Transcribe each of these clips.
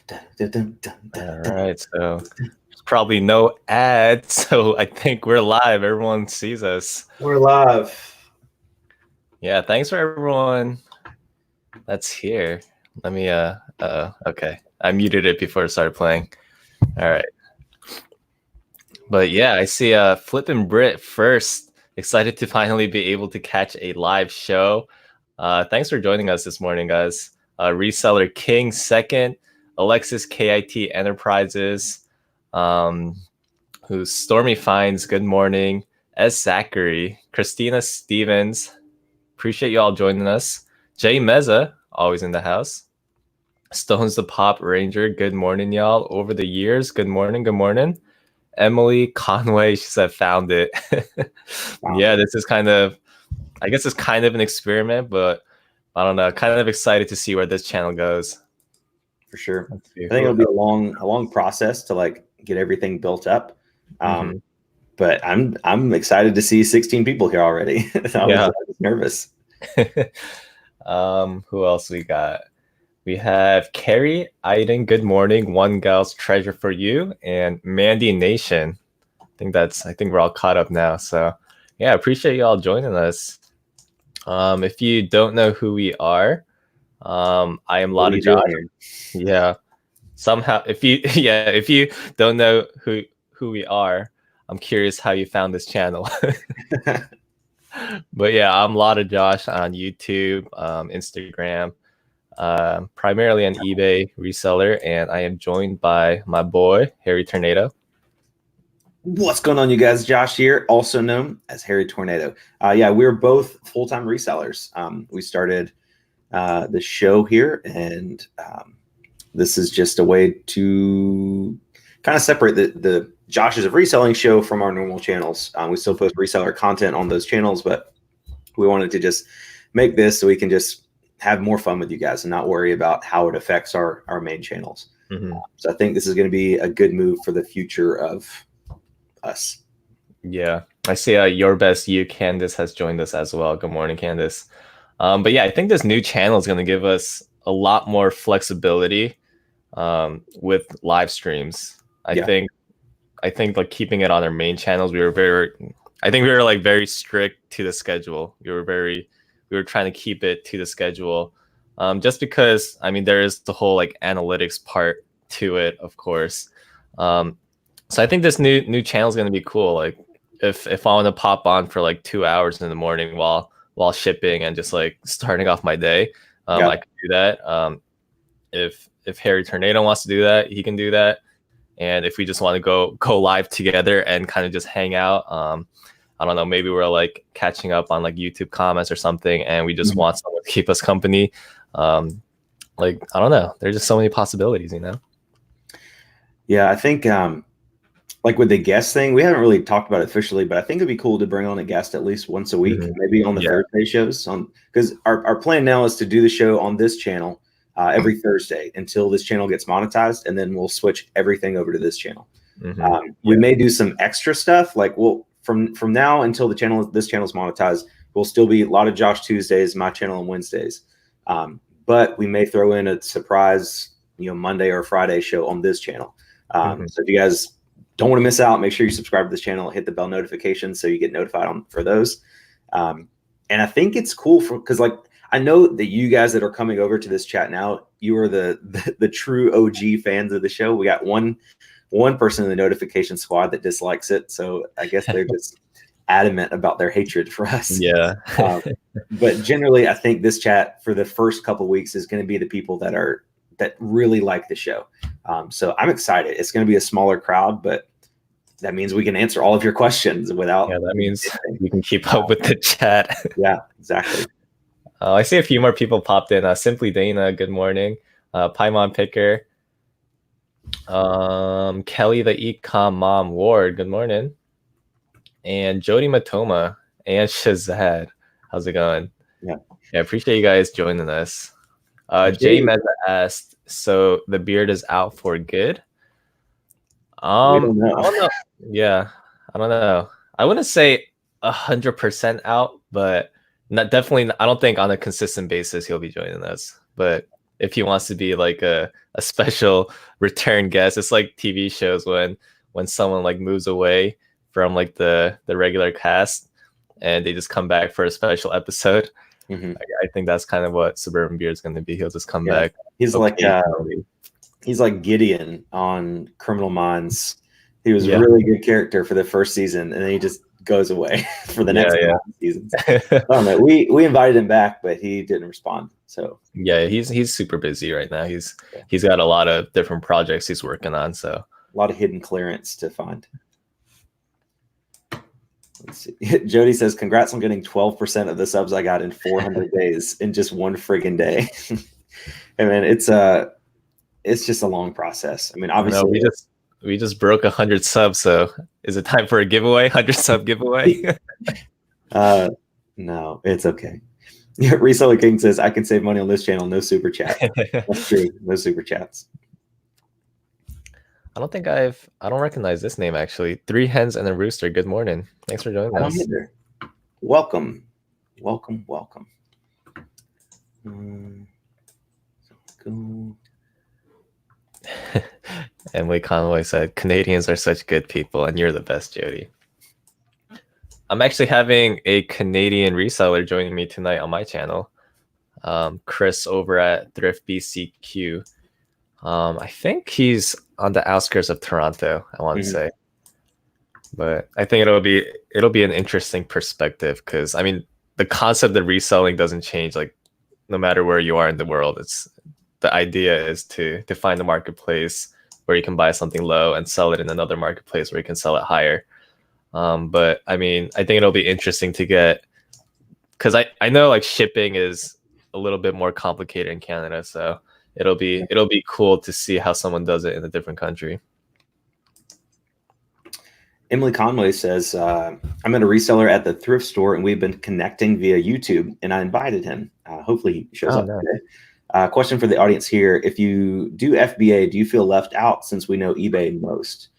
Dun, dun, dun, dun, dun, All dun. right, so there's probably no ads, so I think we're live. Everyone sees us. We're live. Yeah, thanks for everyone that's here. Let me okay. I muted it before it started playing. All right. But yeah, I see Flippin' Brit first. Excited to finally be able to catch a live show. Thanks for joining us this morning, guys. Reseller King second, Alexis KIT Enterprises, um, who's Stormy Finds, good morning. S. Zachary, Christina Stevens, appreciate you all joining us. Jay Meza, always in the house. Stones the Pop Ranger, good morning, y'all. Over the years, good morning, good morning. Emily Conway, she said, found it. Yeah, this is I guess it's kind of an experiment, but I don't know. Kind of excited to see where this channel goes. For sure. Let's see I think who it'll be a long process to like get everything built up. Mhm. But I'm excited to see 16 people here already. I Yeah. was nervous. Who else we got? We have Carrie Iden, good morning. One Gal's Treasure for You, and Mandy Nation. I think we're all caught up now. So yeah, appreciate you all joining us. If you don't know who we are, I am What are Lotta you doing Josh. here? Yeah. Somehow if you if you don't know who we are, I'm curious how you found this channel. But yeah, I'm Lotta Josh on YouTube, Instagram, primarily an eBay reseller, and I am joined by my boy Harry Tornado. What's going on, you guys? Josh here, also known as Harry Tornado. Yeah, we're both full-time resellers. We started the show here, and this is just a way to kind of separate the Josh's of Reselling show from our normal channels. We still post reseller content on those channels, but we wanted to just make this so we can just have more fun with you guys and not worry about how it affects our main channels. So I think this is going to be a good move for the future of us. Yeah, I see Your Best You, Candace, has joined us as well. Good morning, Candace. But yeah, I think this new channel is going to give us a lot more flexibility with live streams. I think like keeping it on our main channels, I think we were like very strict to the schedule. We were trying to keep it to the schedule. Just because, I mean, there is the whole like analytics part to it, of course. So I think this new channel is going to be cool. Like if I want to pop on for like 2 hours in the morning while shipping and just like starting off my day, I can do that. If Harry Tornado wants to do that, he can do that. And if we just want to go live together and kind of just hang out, I don't know, maybe we're like catching up on like YouTube comments or something, and we just want someone to keep us company. Like, I don't know, there's just so many possibilities, you know? Yeah, I think like with the guest thing, we haven't really talked about it officially, but I think it'd be cool to bring on a guest at least once a week, maybe on the Thursday shows. Because our plan now is to do the show on this channel every Thursday until this channel gets monetized, and then we'll switch everything over to this channel. We may do some extra stuff, like from now until this channel is monetized, we'll still be a lot of Josh Tuesdays, my channel on Wednesdays, but we may throw in a surprise, Monday or Friday show on this channel. So if you guys don't want to miss out, make sure you subscribe to this channel, hit the bell notification so you get notified for those. And I think it's cool because like I know that you guys that are coming over to this chat now, you are the true OG fans of the show. We got one person in the notification squad that dislikes it, so I guess they're just adamant about their hatred for us. Yeah. But generally, I think this chat for the first couple of weeks is going to be the people that really like the show. So I'm excited. It's going to be a smaller crowd, but that means we can answer all of your questions without. Yeah, that means we can keep up with the chat. Yeah, exactly. I see a few more people popped in. Simply Dana, good morning. Paimon Picker. Kelly the Ecom Mom Ward, good morning. And Jody Matoma and Shazad. How's it going? Yeah, appreciate you guys joining us. Jay Meza asked, so the beard is out for good? We don't know. I don't know. Yeah, I don't know. I wouldn't say 100% out, but definitely. I don't think on a consistent basis he'll be joining us. But if he wants to be like a special return guest. It's like TV shows when someone like moves away from like the regular cast and they just come back for a special episode. I think that's kind of what Suburban Beard is going to be. He'll just come back. He's like Gideon on Criminal Minds. He was a really good character for the first season, and then he just goes away for the next seasons. We invited him back, but he didn't respond. So yeah, he's super busy right now. He's got a lot of different projects he's working on. So a lot of hidden clearance to find. Let's see. Jody says, "Congrats on getting 12% of the subs I got in 400 days in just one friggin' day." I mean, it's just a long process. I mean, obviously, we just broke 100 subs. So is it time for a giveaway? 100 sub giveaway? No, it's okay. Reseller King says, "I can save money on this channel. No super chat." That's true. No super chats. I don't recognize this name actually. 3 hens and a rooster. Good morning. Thanks for joining us. Welcome. Emily Conway said, "Canadians are such good people, and you're the best, Jody." I'm actually having a Canadian reseller joining me tonight on my channel. Chris over at Thrift BCQ. I think he's on the outskirts of Toronto, I want to say. But I think it'll be an interesting perspective because I mean the concept of reselling doesn't change like no matter where you are in the world. It's the idea is to find a marketplace where you can buy something low and sell it in another marketplace where you can sell it higher. But I mean, I think it'll be interesting to get because I know like shipping is a little bit more complicated in Canada, so it'll be cool to see how someone does it in a different country. Emily Conway says, "I'm at a reseller at the thrift store, and we've been connecting via YouTube, and I invited him. Hopefully he shows up today." Question for the audience here. If you do FBA, do you feel left out since we know eBay most?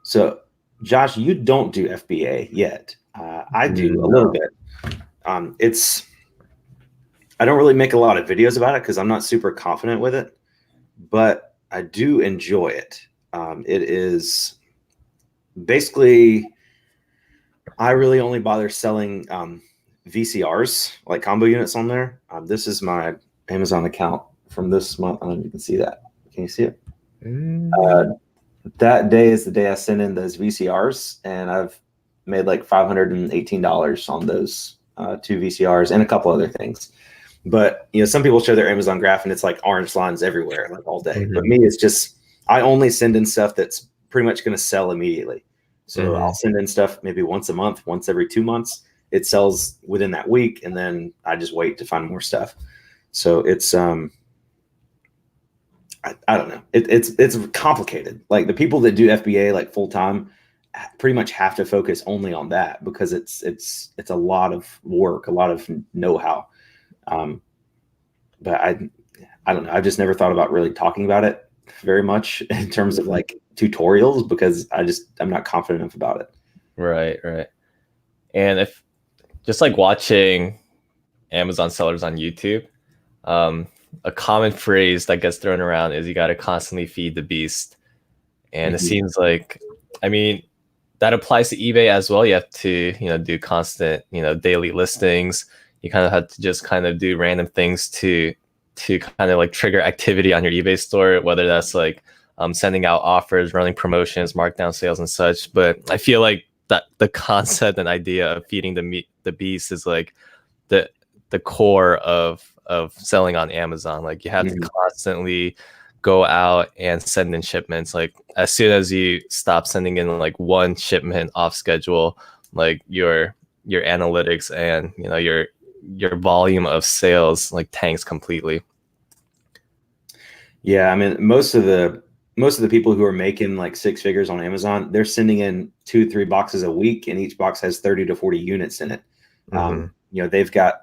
So, Josh, you don't do FBA yet. I do a little bit. I don't really make a lot of videos about it because I'm not super confident with it, but I do enjoy it. It is basically, I really only bother selling VCRs, like combo units on there. This is my Amazon account from this month. I don't know if you can see that. Can you see it? That day is the day I sent in those VCRs, and I've made like $518 on those 2 VCRs and a couple other things. But some people show their Amazon graph and it's like orange lines everywhere, like all day. But me, it's just I only send in stuff that's pretty much going to sell immediately. So I'll send in stuff maybe once a month, once every 2 months. It sells within that week, and then I just wait to find more stuff. So it's I don't know. It's complicated. Like the people that do FBA like full time pretty much have to focus only on that because it's a lot of work, a lot of know-how. But I don't know. I've just never thought about really talking about it very much in terms of like tutorials because I'm not confident enough about it. Right. And if just like watching Amazon sellers on YouTube, a common phrase that gets thrown around is you got to constantly feed the beast. And it seems like, I mean, that applies to eBay as well. You have to, do constant, daily listings. You kind of have to just kind of do random things to kind of like trigger activity on your eBay store, whether that's like sending out offers, running promotions, markdown sales and such. But I feel like that the concept and idea of feeding the beast is like the core of selling on Amazon. Like you have to constantly go out and send in shipments. Like as soon as you stop sending in like one shipment off schedule, like your analytics and your volume of sales like tanks completely. Yeah, I mean most of the people who are making like 6 figures on Amazon, they're sending in 2-3 boxes a week, and each box has 30 to 40 units in it. They've got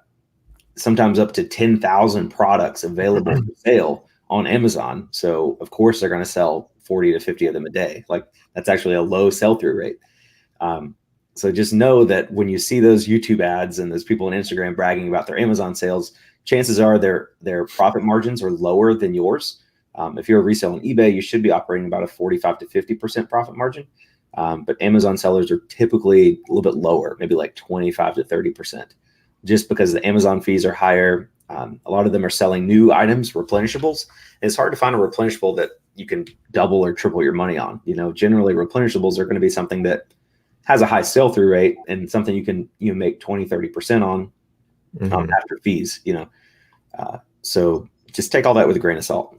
sometimes up to 10,000 products available for sale on Amazon. So of course they're going to sell 40 to 50 of them a day. Like that's actually a low sell-through rate. So just know that when you see those YouTube ads and those people on Instagram bragging about their Amazon sales, chances are their profit margins are lower than yours. If you're a resale on eBay, you should be operating about a 45 to 50% profit margin. But Amazon sellers are typically a little bit lower, maybe like 25 to 30%, just because the Amazon fees are higher. A lot of them are selling new items, replenishables. And it's hard to find a replenishable that you can double or triple your money on. Generally replenishables are going to be something that has a high sell-through rate and something you can make 20, 30% on after fees. So just take all that with a grain of salt.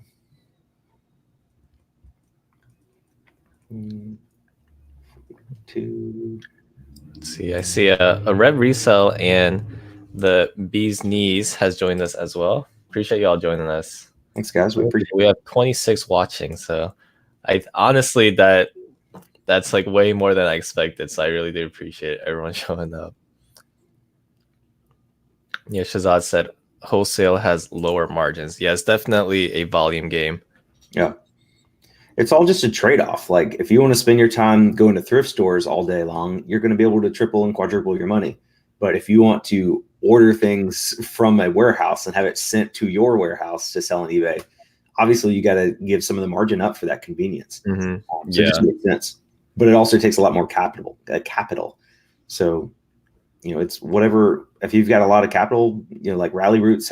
Let's see, I see a Red Resell and the Bee's Knees has joined us as well. Appreciate y'all joining us. Thanks, guys. We have 26 watching, so I honestly that's like way more than I expected. So I really do appreciate everyone showing up. Yeah, Shazad said wholesale has lower margins. Yeah, it's definitely a volume game. Yeah. It's all just a trade-off. Like if you want to spend your time going to thrift stores all day long, you're going to be able to triple and quadruple your money. But if you want to order things from a warehouse and have it sent to your warehouse to sell on eBay, obviously you got to give some of the margin up for that convenience. So it just makes sense. But it also takes a lot more capital. So, it's whatever. If you've got a lot of capital, like Rally Roots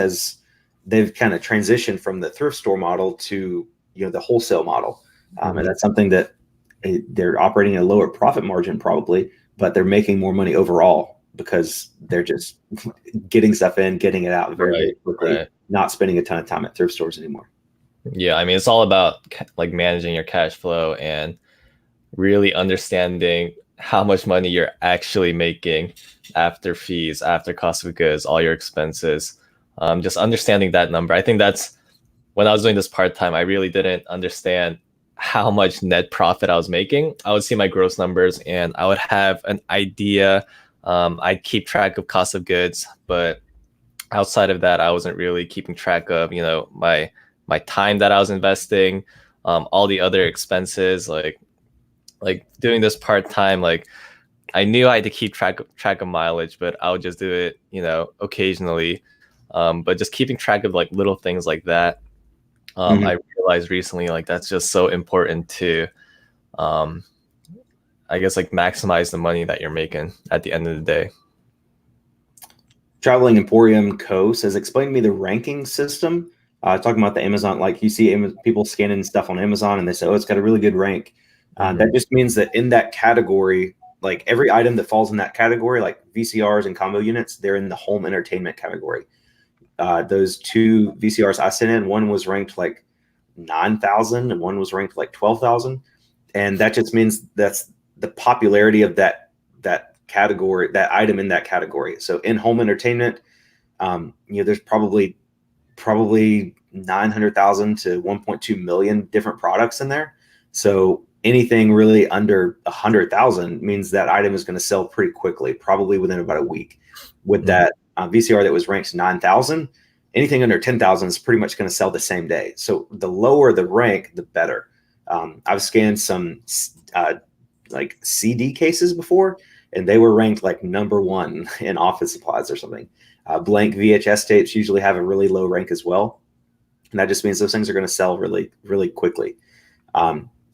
they've kind of transitioned from the thrift store model to the wholesale model. And that's something that they're operating at a lower profit margin probably, but they're making more money overall because they're just getting stuff in, getting it out very quickly, not spending a ton of time at thrift stores anymore. Yeah, I mean, it's all about like managing your cash flow and really understanding how much money you're actually making after fees, after cost of goods, all your expenses. Just understanding that number. I think that's when I was doing this part-time, I really didn't understand how much net profit I was making. I would see my gross numbers and I would have an idea. I'd keep track of cost of goods, but outside of that, I wasn't really keeping track of, my time that I was investing, all the other expenses, like doing this part-time, like I knew I had to keep track of mileage, but I would just do it, occasionally. But just keeping track of like little things like that. I realized recently, like that's just so important to, I guess, like maximize the money that you're making at the end of the day. Traveling Emporium Co. says, explain to me the ranking system. Talking about the Amazon, like you see people scanning stuff on Amazon and they say, oh, it's got a really good rank. That just means that in that category, like every item that falls in that category, like VCRs and combo units, they're in the home entertainment category. Those two VCRs I sent in, one was ranked like 9,000 and one was ranked like 12,000. And that just means that's the popularity of that category, that item in that category. So in home entertainment, there's probably 900,000 to 1.2 million different products in there. So anything really under 100,000 means that item is going to sell pretty quickly, probably within about a week. With that VCR that was ranked 9,000, anything under 10,000 is pretty much going to sell the same day. So the lower the rank, the better. I've scanned some like CD cases before, and they were ranked like #1 in office supplies or something. Blank VHS tapes usually have a really low rank as well. And that just means those things are going to sell really, really quickly.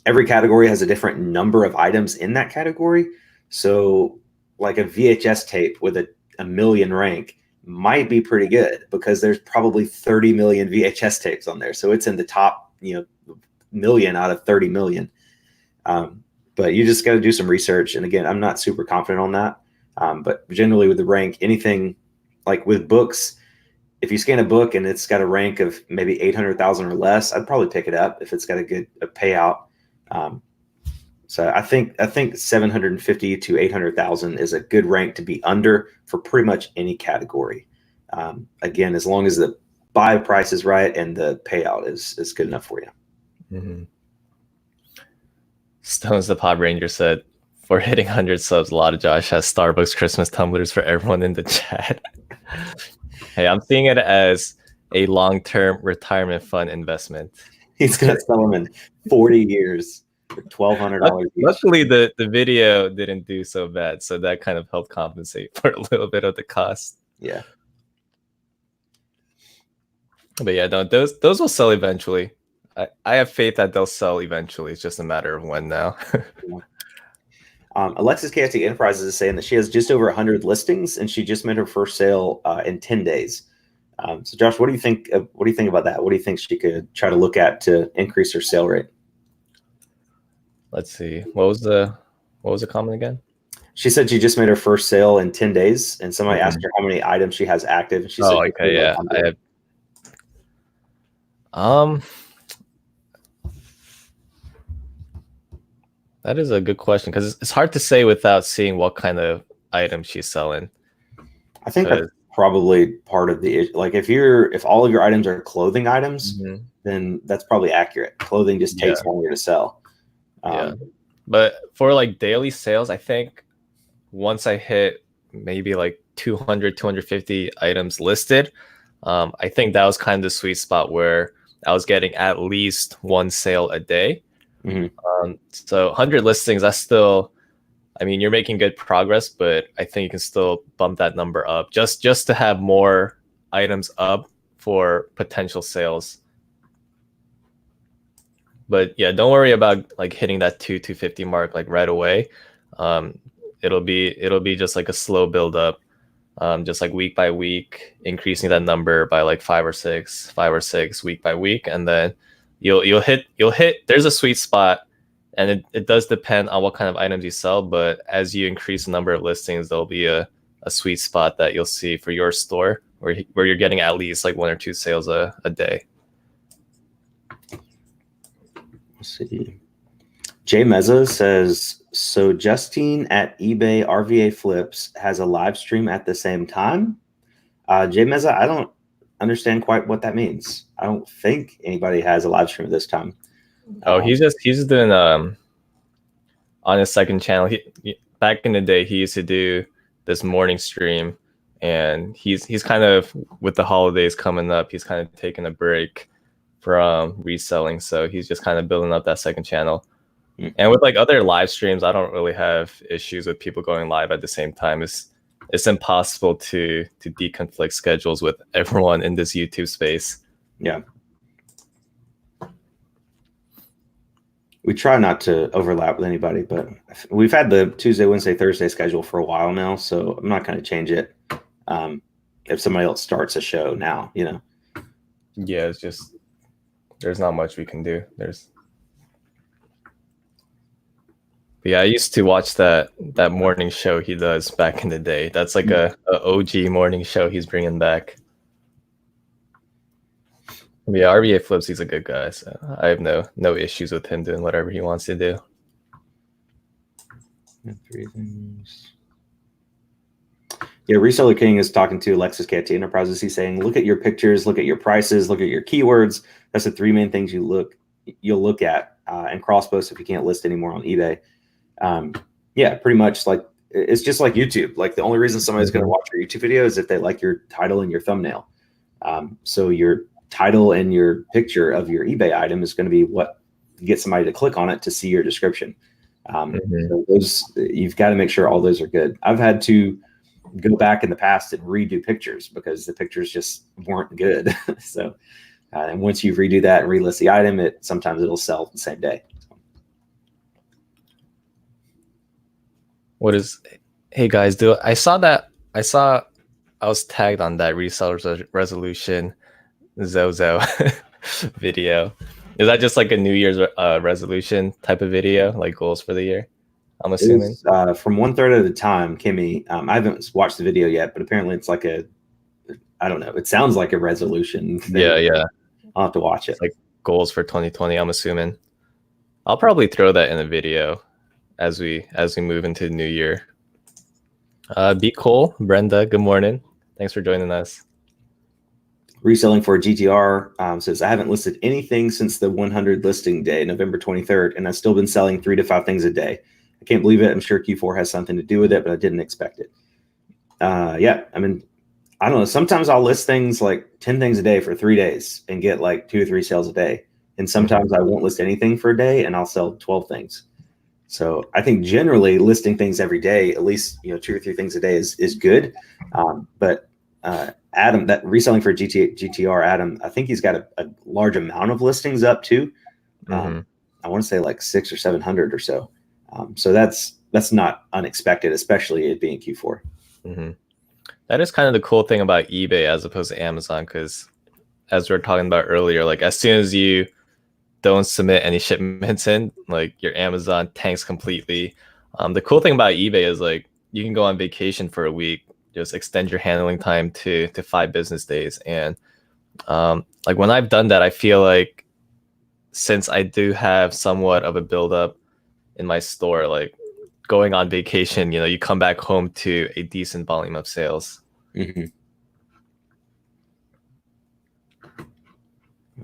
Every category has a different number of items in that category. So like a VHS tape with a million rank might be pretty good because there's probably 30 million VHS tapes on there. So it's in the top, million out of 30 million. But you just got to do some research. And again, I'm not super confident on that. But generally with the rank, anything like with books, if you scan a book and it's got a rank of maybe 800,000 or less, I'd probably pick it up if it's got a good payout. So I think 750 to 800,000 is a good rank to be under for pretty much any category. Again, as long as the buy price is right and the payout is good enough for you. Stones the Pod Ranger said, for hitting 100 subs, a lot of Josh has Starbucks Christmas tumblers for everyone in the chat. Hey, I'm seeing it as a long-term retirement fund investment. He's going to sell them in 40 years for $1,200 each. Luckily, the video didn't do so bad, so that kind of helped compensate for a little bit of the cost. Yeah. But yeah, no, those will sell eventually. I have faith that they'll sell eventually. It's just a matter of when now. Alexis KFT Enterprises is saying that she has just over 100 listings and she just made her first sale in 10 days. So Josh, what do you think? What do you think about that? What do you think she could try to look at to increase her sale rate? Let's see. What was the comment again? She said she just made her first sale in 10 days, and somebody asked her how many items she has active, and she said, okay, yeah, I have. That is a good question because it's hard to say without seeing what kind of item she's selling. I think that's probably part of the issue. Like if all of your items are clothing items, then that's probably accurate. Clothing just takes longer to sell. Yeah, but for like daily sales, I think once I hit maybe like 200, 250 items listed, I think that was kind of the sweet spot where I was getting at least one sale a day. So 100 listings, that's still, I mean, you're making good progress, but I think you can still bump that number up just to have more items up for potential sales. But yeah, don't worry about like hitting that 250 mark like right away. It'll be just like a slow build up, just like week by week, increasing that number by like five or six week by week, and then you'll hit. There's a sweet spot, and it does depend on what kind of items you sell. But as you increase the number of listings, there'll be a sweet spot that you'll see for your store where you're getting at least like 1 or 2 sales a day. Let's see. Jay Meza says, so Justine at eBay RVA Flips has a live stream at the same time. Jay Meza, I don't understand quite what that means. I don't think anybody has a live stream at this time. Oh, he's doing on his second channel. He back in the day he used to do this morning stream, and he's kind of, with the holidays coming up, he's kind of taking a break from reselling, so he's just kind of building up that second channel. And with like other live streams, I don't really have issues with people going live at the same time. It's impossible to deconflict schedules with everyone in this YouTube space. Yeah. We try not to overlap with anybody, but we've had the Tuesday, Wednesday, Thursday schedule for a while now, so I'm not going to change it. If somebody else starts a show now, you know. Yeah, it's just there's not much we can do. But yeah, I used to watch that morning show he does back in the day. That's like a OG morning show he's bringing back. But yeah, RVA Flips, he's a good guy, so I have no issues with him doing whatever he wants to do. 3 things. Yeah, Reseller King is talking to Alexis KFT Enterprises. He's saying, look at your pictures, look at your prices, look at your keywords. That's the 3 main things you'll look at, and cross post if you can't list anymore on eBay. Yeah, pretty much like it's just like YouTube. Like the only reason somebody's going to watch your YouTube video is if they like your title and your thumbnail. So your title and your picture of your eBay item is going to be what gets somebody to click on it to see your description. So those, you've got to make sure all those are good. I've had to go back in the past and redo pictures because the pictures just weren't good. So, and once you redo that and relist the item, sometimes it'll sell the same day. Hey guys, I was tagged on that Reseller's Resolution Zozo video. Is that just like a New Year's resolution type of video, like goals for the year? I'm assuming. From 1/3 at a time, Kimmy. I haven't watched the video yet, but apparently it's like I don't know. It sounds like a resolution thing. Yeah. I'll have to watch it. It's like goals for 2020, I'm assuming. I'll probably throw that in a video as we move into the new year. Be cool, Brenda. Good morning. Thanks for joining us. Reselling for GTR says, I haven't listed anything since the 100 listing day, November 23rd, and I've still been selling 3 to 5 things a day. I can't believe it. I'm sure Q4 has something to do with it, but I didn't expect it. Yeah, I mean, I don't know. Sometimes I'll list things like 10 things a day for 3 days and get like 2 or 3 sales a day. And sometimes I won't list anything for a day and I'll sell 12 things. So I think generally listing things every day, at least 2 or 3 things a day is good. But Adam, that reselling for GTR Adam, I think he's got a large amount of listings up too. I want to say like 600 or 700 or so. So that's not unexpected, especially it being Q4. That is kind of the cool thing about eBay as opposed to Amazon, because as we were talking about earlier, like as soon as you don't submit any shipments in, like your Amazon tanks completely. The cool thing about eBay is like you can go on vacation for a week, just extend your handling time to 5 business days. And like when I've done that, I feel like since I do have somewhat of a buildup in my store, like going on vacation, you come back home to a decent volume of sales. Let's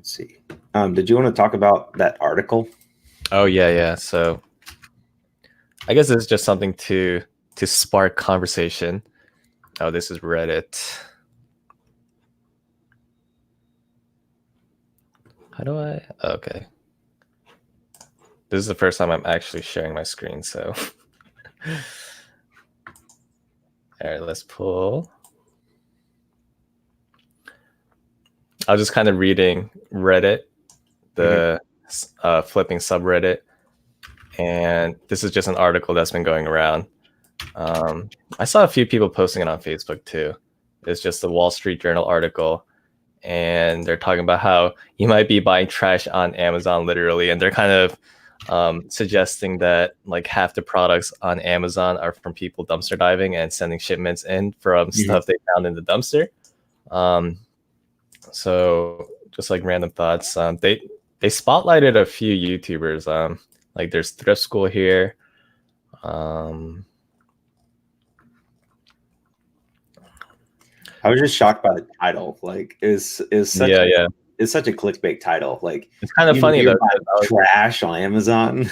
see. Did you want to talk about that article? Oh yeah. So I guess this is just something to spark conversation. Oh, this is Reddit. How do I? Okay. This is the first time I'm actually sharing my screen, so. All right, let's pull. I was just kind of reading Reddit, the flipping subreddit, and this is just an article that's been going around. I saw a few people posting it on Facebook too. It's just the Wall Street Journal article, and they're talking about how you might be buying trash on Amazon literally, and they're kind of suggesting that like half the products on Amazon are from people dumpster diving and sending shipments in from stuff they found in the dumpster. So just like random thoughts, they spotlighted a few YouTubers. Like there's Thrift School here. I was just shocked by the title. Like is such it's such a clickbait title. Like it's kind of funny though. Trash on Amazon.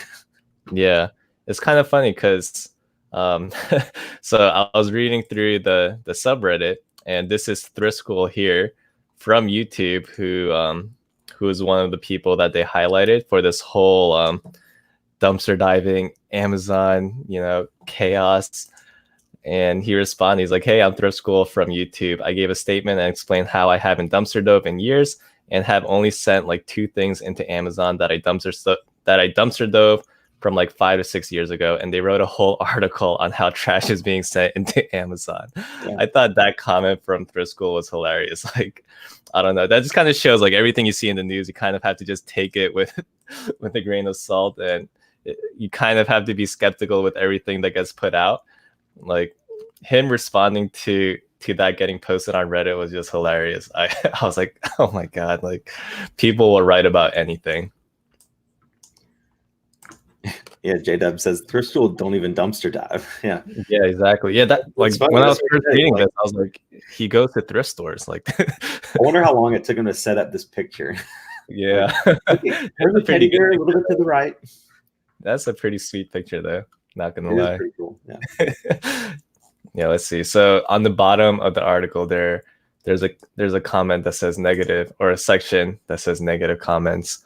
Yeah, it's kind of funny because so I was reading through the subreddit, and this is Thrift School here from YouTube, who is one of the people that they highlighted for this whole dumpster diving Amazon chaos. And he responded, he's like, "Hey, I'm Thrift School from YouTube. I gave a statement and explained how I haven't dumpster dove in years and have only sent like 2 things into Amazon that I dumpster dove from like 5 to 6 years ago." And they wrote a whole article on how trash is being sent into Amazon. Yeah. I thought that comment from Thrift School was hilarious. Like, I don't know. That just kind of shows like everything you see in the news, you kind of have to just take it with a grain of salt, and you kind of have to be skeptical with everything that gets put out. Like him responding to that getting posted on Reddit was just hilarious. I was like, oh my God, like people will write about anything. Yeah, J-Dub says Thrift School don't even dumpster dive. Yeah, exactly. Yeah, that like when I was first reading this, I was like, he goes to thrift stores. Like, I wonder how long it took him to set up this picture. Yeah, there's a teddy bear a little bit to the right. That's a pretty sweet picture, though. Not gonna lie. Pretty cool. Yeah. Yeah. Let's see. So on the bottom of the article, there's a comment that says negative, or a section that says negative comments.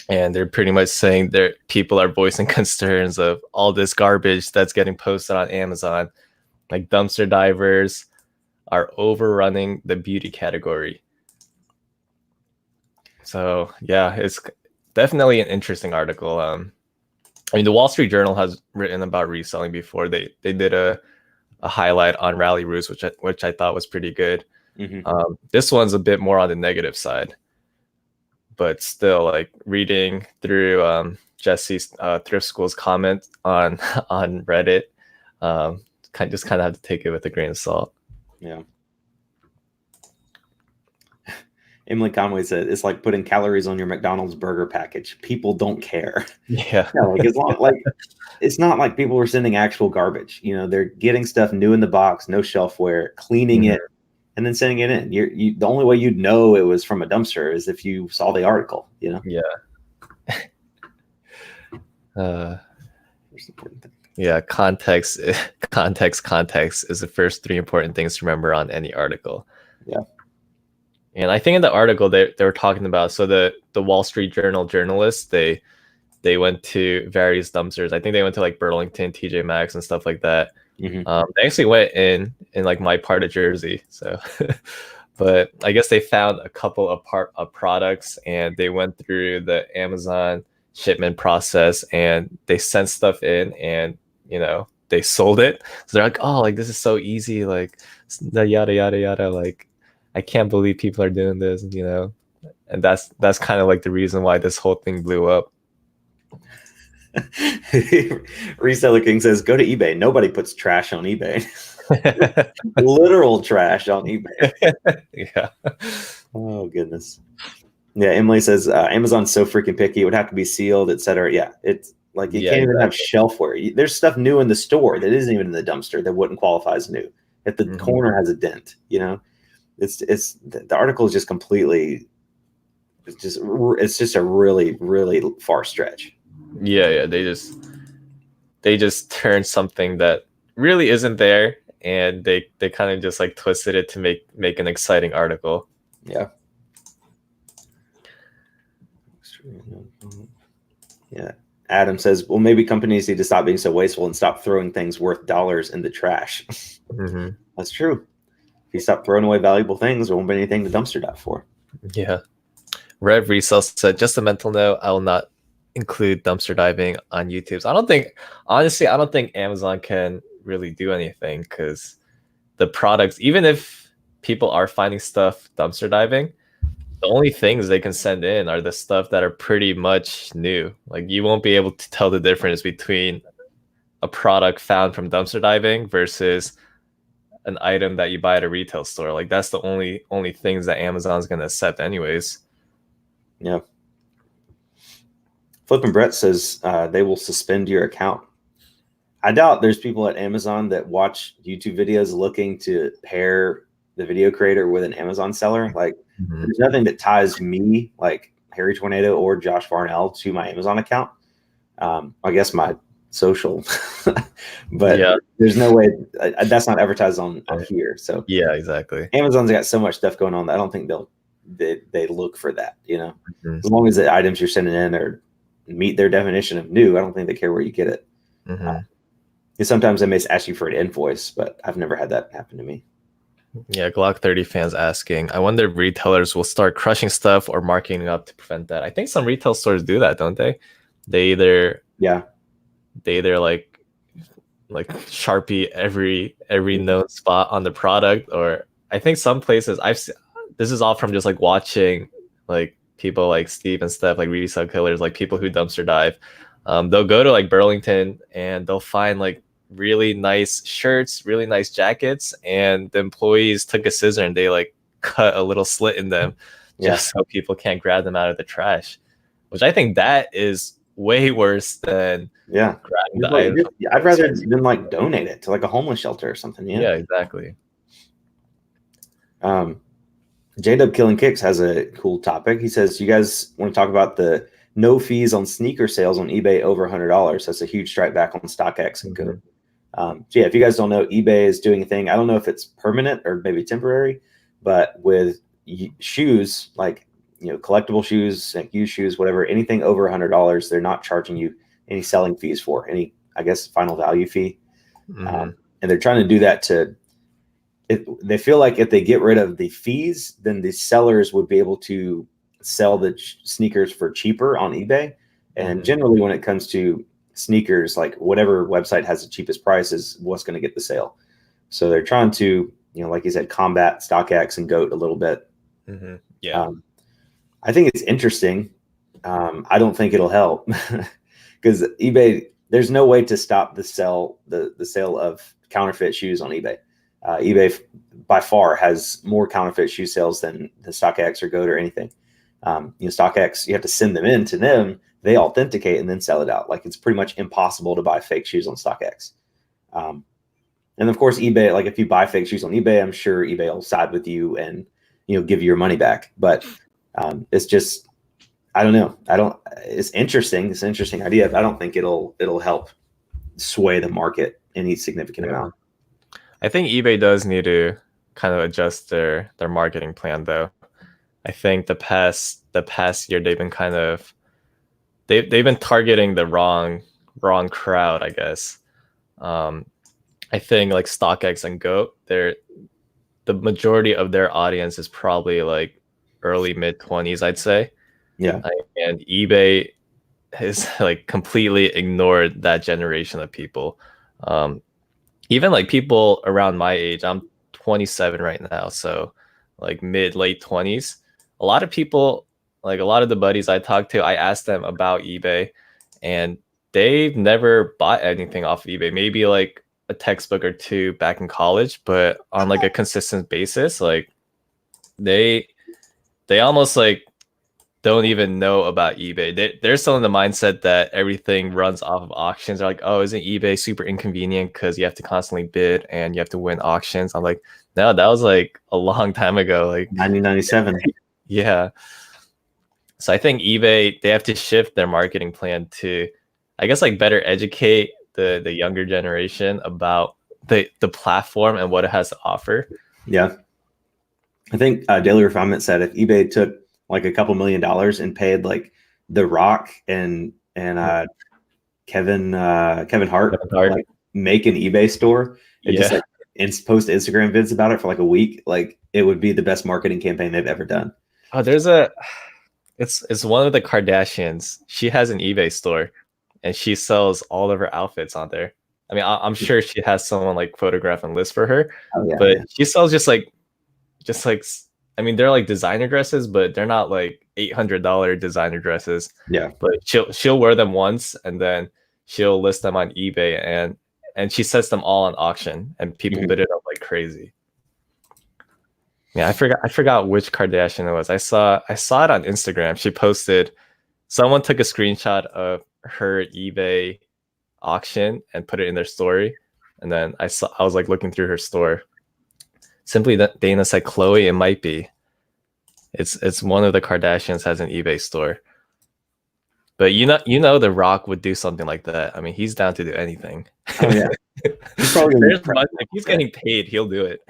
And they're pretty much saying that people are voicing concerns of all this garbage that's getting posted on Amazon. Like dumpster divers are overrunning the beauty category. So yeah, it's definitely an interesting article. I mean, the Wall Street Journal has written about reselling before. They did a highlight on Rally Roost, which I thought was pretty good. This one's a bit more on the negative side. But still, like reading through Jesse's Thrift School's comment on Reddit, just kind of have to take it with a grain of salt. Yeah. Emily Conway said it's like putting calories on your McDonald's burger package. People don't care. Yeah. Like it's not like people were sending actual garbage. They're getting stuff new in the box, no shelfware, cleaning it, and then sending it in. The only way you'd know it was from a dumpster is if you saw the article, Yeah. Yeah, context is the first 3 important things to remember on any article. Yeah. And I think in the article they were talking about, so the Wall Street Journal journalists, they went to various dumpsters. I think they went to like Burlington, TJ Maxx and stuff like that. They actually went in like my part of Jersey, so but I guess they found a couple of products and they went through the Amazon shipment process and they sent stuff in and they sold it. So they're like, oh, like this is so easy, like the yada yada yada, like I can't believe people are doing this, and that's kind of like the reason why this whole thing blew up. Reseller King says, go to eBay. Nobody puts trash on eBay. Literal trash on eBay. Yeah. Oh, goodness. Yeah, Emily says, Amazon's so freaking picky. It would have to be sealed, etc. Yeah, it's like you can't even have shelfware. There's stuff new in the store that isn't even in the dumpster that wouldn't qualify as new. If the corner has a dent, it's the article is just completely, it's just a really, really far stretch. Yeah, they just turned something that really isn't there, and they kind of just like twisted it to make an exciting article. Yeah. Yeah. Adam says, well, maybe companies need to stop being so wasteful and stop throwing things worth dollars in the trash. That's true. If you stop throwing away valuable things, there won't be anything to dumpster dive for. Yeah. Rev Resell said, just a mental note, I will not include dumpster diving on YouTube. I don't think Amazon can really do anything because the products, even if people are finding stuff dumpster diving, the only things they can send in are the stuff that are pretty much new. Like you won't be able to tell the difference between a product found from dumpster diving versus an item that you buy at a retail store. Like that's the only things that Amazon's going to accept anyways. Yeah. Flippin' Brett says they will suspend your account. I doubt there's people at Amazon that watch YouTube videos looking to pair the video creator with an Amazon seller. Like there's nothing that ties me, like Harry Tornado or Josh Farnell, to my Amazon account. I guess my social, but there's no way that's not advertised on here. So yeah, exactly. Amazon's got so much stuff going on that I don't think they look for that. As long as the items you're sending in are meet their definition of new, I don't think they care where you get it. Sometimes they may ask you for an invoice, but I've never had that happen to me. Yeah, Glock 30 fans asking, I wonder if retailers will start crushing stuff or marking up to prevent that. I think some retail stores do that, don't they? They either like Sharpie every known spot on the product, or I think some places this is all from just like watching like people like Steve and Steph, like resale killers, like people who dumpster dive. They'll go to like Burlington and they'll find like really nice shirts, really nice jackets, and the employees took a scissor and they like cut a little slit in them just so people can't grab them out of the trash, which I think that is way worse than grabbing the item. I'd rather than like donate it to like a homeless shelter or something. Yeah, exactly. J-Dub Killing Kicks has a cool topic. He says, you guys want to talk about the no fees on sneaker sales on eBay over $100? That's a huge strike back on StockX and Goat. If you guys don't know, eBay is doing a thing. I don't know if it's permanent or maybe temporary, but with shoes, like collectible shoes, like used shoes, whatever, anything over $100, they're not charging you any selling fees for any, I guess, final value fee. And they're trying to do that they feel like if they get rid of the fees, then the sellers would be able to sell the sneakers for cheaper on eBay. And generally when it comes to sneakers, like whatever website has the cheapest price is what's going to get the sale. So they're trying to, like you said, combat StockX and Goat a little bit. I think it's interesting. I don't think it'll help because eBay, there's no way to stop the sale of counterfeit shoes on eBay. eBay by far has more counterfeit shoe sales than the StockX or Goat or anything. StockX, you have to send them in to them. They authenticate and then sell it out. Like it's pretty much impossible to buy fake shoes on StockX. And of course, eBay, like if you buy fake shoes on eBay, I'm sure eBay will side with you and, give you your money back. But it's just, I don't know. It's interesting. It's an interesting idea, but I don't think it'll help sway the market any significant amount. I think eBay does need to kind of adjust their marketing plan though. I think the past year they've been kind of they've been targeting the wrong crowd, I guess. I I think like StockX and Goat, the majority of their audience is probably like early mid 20s, I'd say. Yeah. And eBay has like completely ignored that generation of people. Um, Even like people around my age, I'm 27 right now, so like mid late 20s. A lot of people, like a lot of the buddies I talk to, I asked them about eBay, and they've never bought anything off of eBay. Maybe like a textbook or two back in college, but on like a consistent basis, like they they almost like don't even know about eBay. They're still in the mindset that everything runs off of auctions. They're like, oh, isn't eBay super inconvenient because you have to constantly bid and you have to win auctions? I'm like, no, that was like a long time ago. Like 1997. yeah. So I think eBay, they have to shift their marketing plan to, I guess, like better educate the younger generation about the platform and what it has to offer. Yeah. I think Daily Refinement said if eBay took like a couple $1,000,000 and paid like The Rock and Kevin Hart, like make an eBay store and just like post Instagram vids about it for like a week, like it would be the best marketing campaign they've ever done. Oh, it's one of the Kardashians. She has an eBay store and she sells all of her outfits on there. I mean, I'm sure she has someone like photograph and list for her, but she sells just like I mean, they're like designer dresses, but they're not like $800 designer dresses. Yeah. But she'll wear them once and then she'll list them on eBay and she sets them all on auction and people bid it up like crazy. Yeah, I forgot which Kardashian it was. I saw it on Instagram. She posted, someone took a screenshot of her eBay auction and put it in their story. And then I was like looking through her store. Simply that Dana said, Chloe, it might be. It's one of the Kardashians has an eBay store. But you know The Rock would do something like that. I mean, he's down to do anything. Oh yeah. If he's getting paid, he'll do it.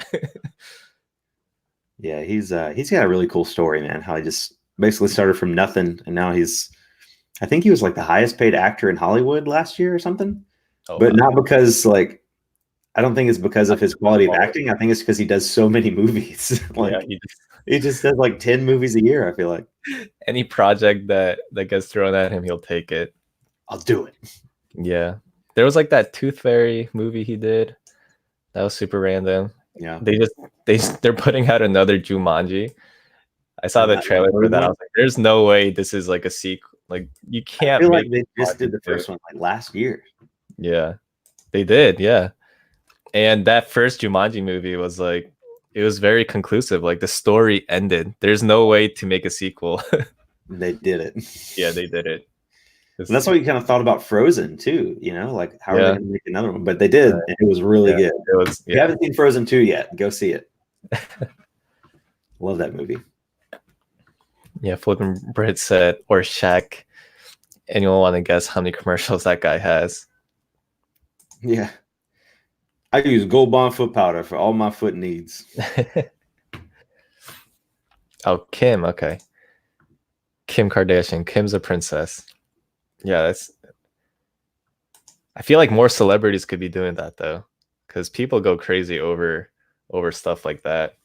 Yeah, he's got a really cool story, man. How he just basically started from nothing and now I think he was like the highest paid actor in Hollywood last year or something. Oh, but wow. Not because like I don't think it's because of his quality of acting. I think it's because he does so many movies. Like he just does like 10 movies a year, I feel like. Any project that gets thrown at him, he'll take it. I'll do it. Yeah. There was like that Tooth Fairy movie he did. That was super random. Yeah. They're putting out another Jumanji. I saw the trailer for that. I was like, there's no way this is like a sequel. Like you can't. I feel like they just did the first one like last year. Yeah. They did, yeah. And that first Jumanji movie was like, it was very conclusive. Like the story ended. There's no way to make a sequel. They did it. Yeah, they did it. And that's why you kind of thought about Frozen too, you know, like how are they going to make another one? But they did, and it was really good. It was. If you haven't seen Frozen 2 yet, go see it. Love that movie. Yeah, Flippin' Brit said, or Shaq. Anyone want to guess how many commercials that guy has? Yeah. I use Gold Bond foot powder for all my foot needs. Oh, Kim. Okay. Kim Kardashian. Kim's a princess. Yeah, I feel like more celebrities could be doing that though, because people go crazy over stuff like that.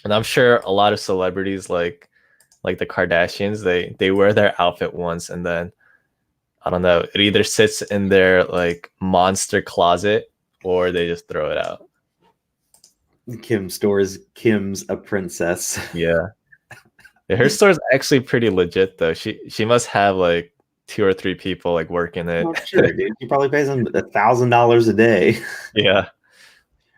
And I'm sure a lot of celebrities like the Kardashians, they wear their outfit once and then I don't know, it either sits in their like monster closet or they just throw it out. Kim's a princess. Yeah. Her store's actually pretty legit though. She must have like 2 or 3 people like working it. Oh, sure, dude. She probably pays them $1,000 a day. Yeah.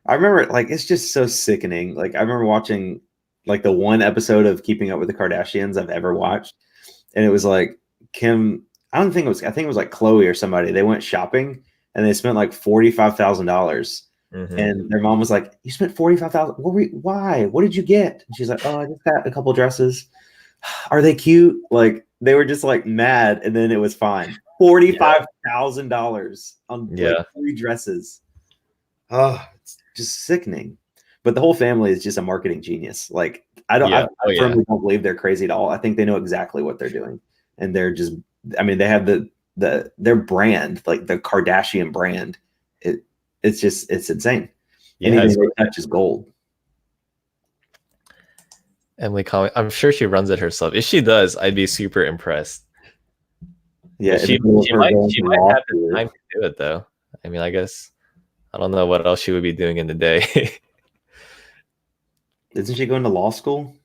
I remember like it's just so sickening. Like I remember watching like the one episode of Keeping Up with the Kardashians I've ever watched. And it was like Kim, I think it was like Chloe or somebody. They went shopping and they spent like $45,000. Mm-hmm. And their mom was like, "You spent $45,000? Why? What did you get?" And she's like, "Oh, I just got a couple dresses. Are they cute?" Like they were just like mad, and then it was fine. $45,000 on like 3 dresses. Oh, it's just sickening. But the whole family is just a marketing genius. Like I firmly don't believe they're crazy at all. I think they know exactly what they're doing, and they're just. I mean, they have their brand, like the Kardashian brand. it's insane. Yeah, Anything they touch is gold. Emily Conway, I'm sure she runs it herself. If she does, I'd be super impressed. Yeah, she might have the time to do it though. I mean, I guess I don't know what else she would be doing in the day. Isn't she going to law school?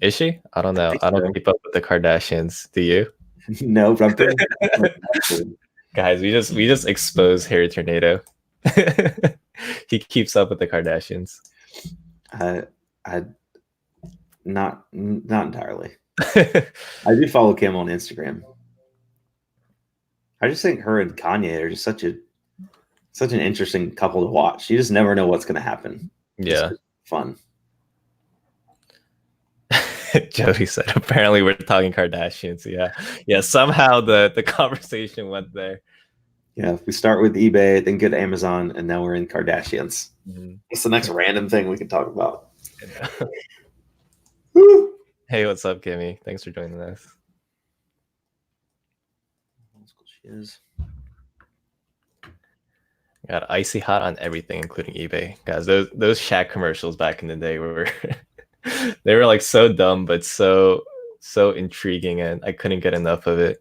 Is she? I don't know. I don't keep up with the Kardashians. Do you? No, but I'm pretty Guys, we just expose Harry Tornado. He keeps up with the Kardashians. I not entirely. I do follow Kim on Instagram. I just think her and Kanye are just such an interesting couple to watch. You just never know what's going to happen. Yeah, it's fun. Jody said, apparently we're talking Kardashians. Yeah. Somehow the conversation went there. Yeah, we start with eBay, then get to Amazon, and now we're in Kardashians. Mm-hmm. What's the next random thing we can talk about? Hey, what's up, Kimmy? Thanks for joining us. She is. Got icy hot on everything, including eBay. Guys, those Shaq commercials back in the day were they were like so dumb but so intriguing, and I couldn't get enough of it.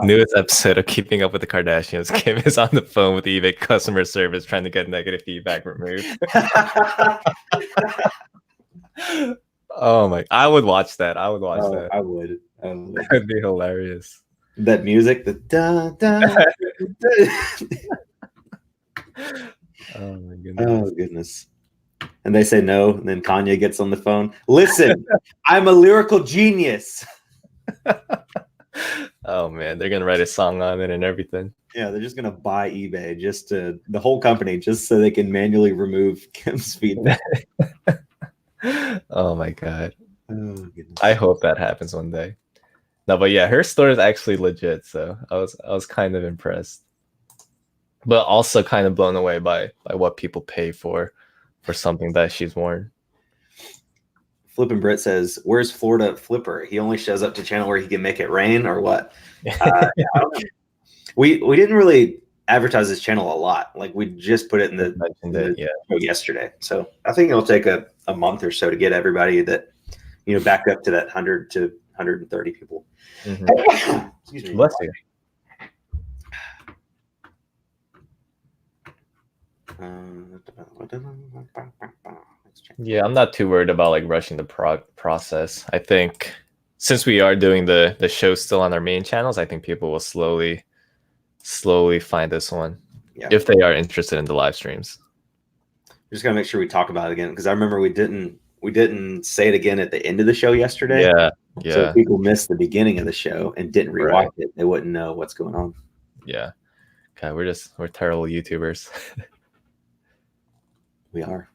Newest episode of Keeping Up with the Kardashians. Kim is on the phone with eBay customer service trying to get negative feedback removed. Oh my! I would watch that. I would watch that. I would. That would be hilarious. That music, the da da. Oh my goodness. Oh goodness. And they say no, and then Kanye gets on the phone. Listen, I'm a lyrical genius. Oh man, they're gonna write a song on it and everything. Yeah, they're just gonna buy eBay the whole company just so they can manually remove Kim's feedback. Oh my god. Oh, goodness. I hope that happens one day. No, but yeah, her store is actually legit, so I was kind of impressed. But also kind of blown away by what people pay for something that she's worn. Flippin' Brit says, "Where's Florida Flipper? He only shows up to channel where he can make it rain, or what?" We didn't really advertise this channel a lot. Like we just put it in the show yesterday. So I think it'll take a month or so to get everybody that back up to that 100 to 130 people. Mm-hmm. Excuse me. Bless you. Yeah, I'm not too worried about like rushing the process. I think since we are doing the show still on our main channels, I think people will slowly find this one if they are interested in the live streams. We're just gotta make sure we talk about it again, because I remember we didn't say it again at the end of the show yesterday. Yeah. So if people missed the beginning of the show and didn't rewatch it, they wouldn't know what's going on. Yeah. Okay, we're terrible YouTubers. We are.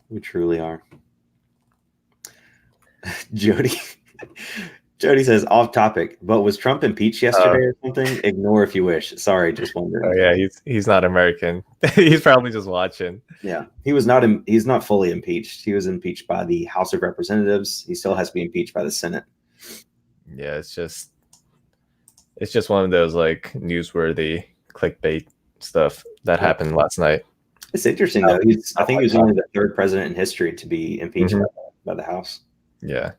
We truly are. Jody says, off topic, but was Trump impeached yesterday or something? Ignore if you wish. Sorry, just wondering. Oh yeah, he's not American. He's probably just watching. Yeah, he's not fully impeached. He was impeached by the House of Representatives. He still has to be impeached by the Senate. Yeah, it's just one of those like newsworthy clickbait stuff that happened last night. It's interesting though. I think he was only the third president in history to be impeached by the House. Yeah.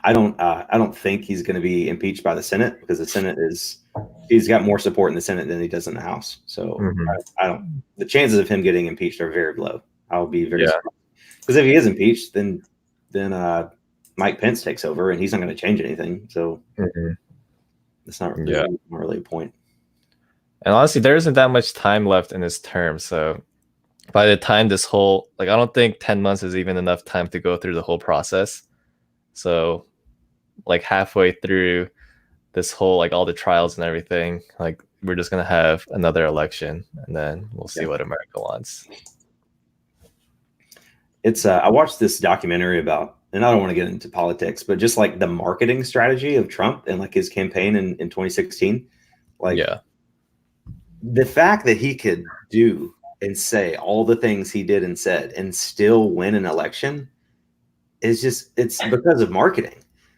I don't think he's going to be impeached by the Senate, because the Senate he's got more support in the Senate than he does in the House. So the chances of him getting impeached are very low. I'll be very surprised. Because if he is impeached, then Mike Pence takes over and he's not going to change anything. So it's not really a point. And honestly, there isn't that much time left in his term. So by the time this whole, I don't think 10 months is even enough time to go through the whole process. So halfway through this whole, all the trials and everything, we're just going to have another election, and then we'll see what America wants. It's I watched this documentary about, and I don't want to get into politics, but just the marketing strategy of Trump and his campaign in 2016. The fact that he could do and say all the things he did and said and still win an election it's because of marketing.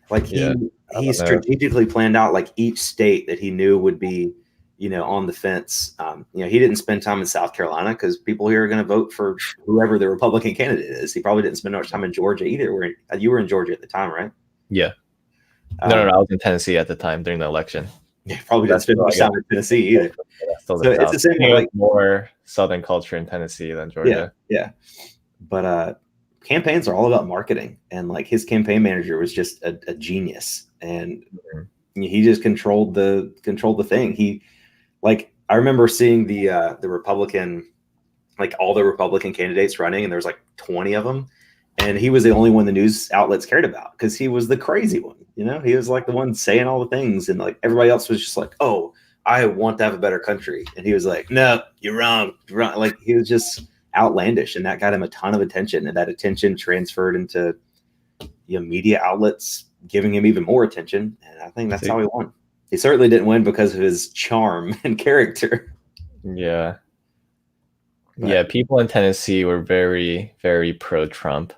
Like Yeah, I he don't know. strategically planned out like each state that he knew would be, on the fence. He didn't spend time in South Carolina because people here are going to vote for whoever the Republican candidate is. He probably didn't spend much time in Georgia either. You were in Georgia at the time, right? Yeah. No, I was in Tennessee at the time during the election. Yeah, probably didn't spend much time in Tennessee either. Still So it's the same thing. Like more Southern culture in Tennessee than Georgia. Yeah. But campaigns are all about marketing, and like his campaign manager was just a genius, and he just controlled the thing. I remember seeing the Republican, like all the Republican candidates running, and there was like 20 of them, and he was the only one the news outlets cared about because he was the crazy one. He was like the one saying all the things, and like everybody else was just like, oh, I want to have a better country, and he was like, no, you're wrong. Like he was just outlandish, and that got him a ton of attention, and that attention transferred into media outlets giving him even more attention, and I think that's how he won. He certainly didn't win because of his charm and character. Yeah. Yeah, people in Tennessee were very, very pro-Trump.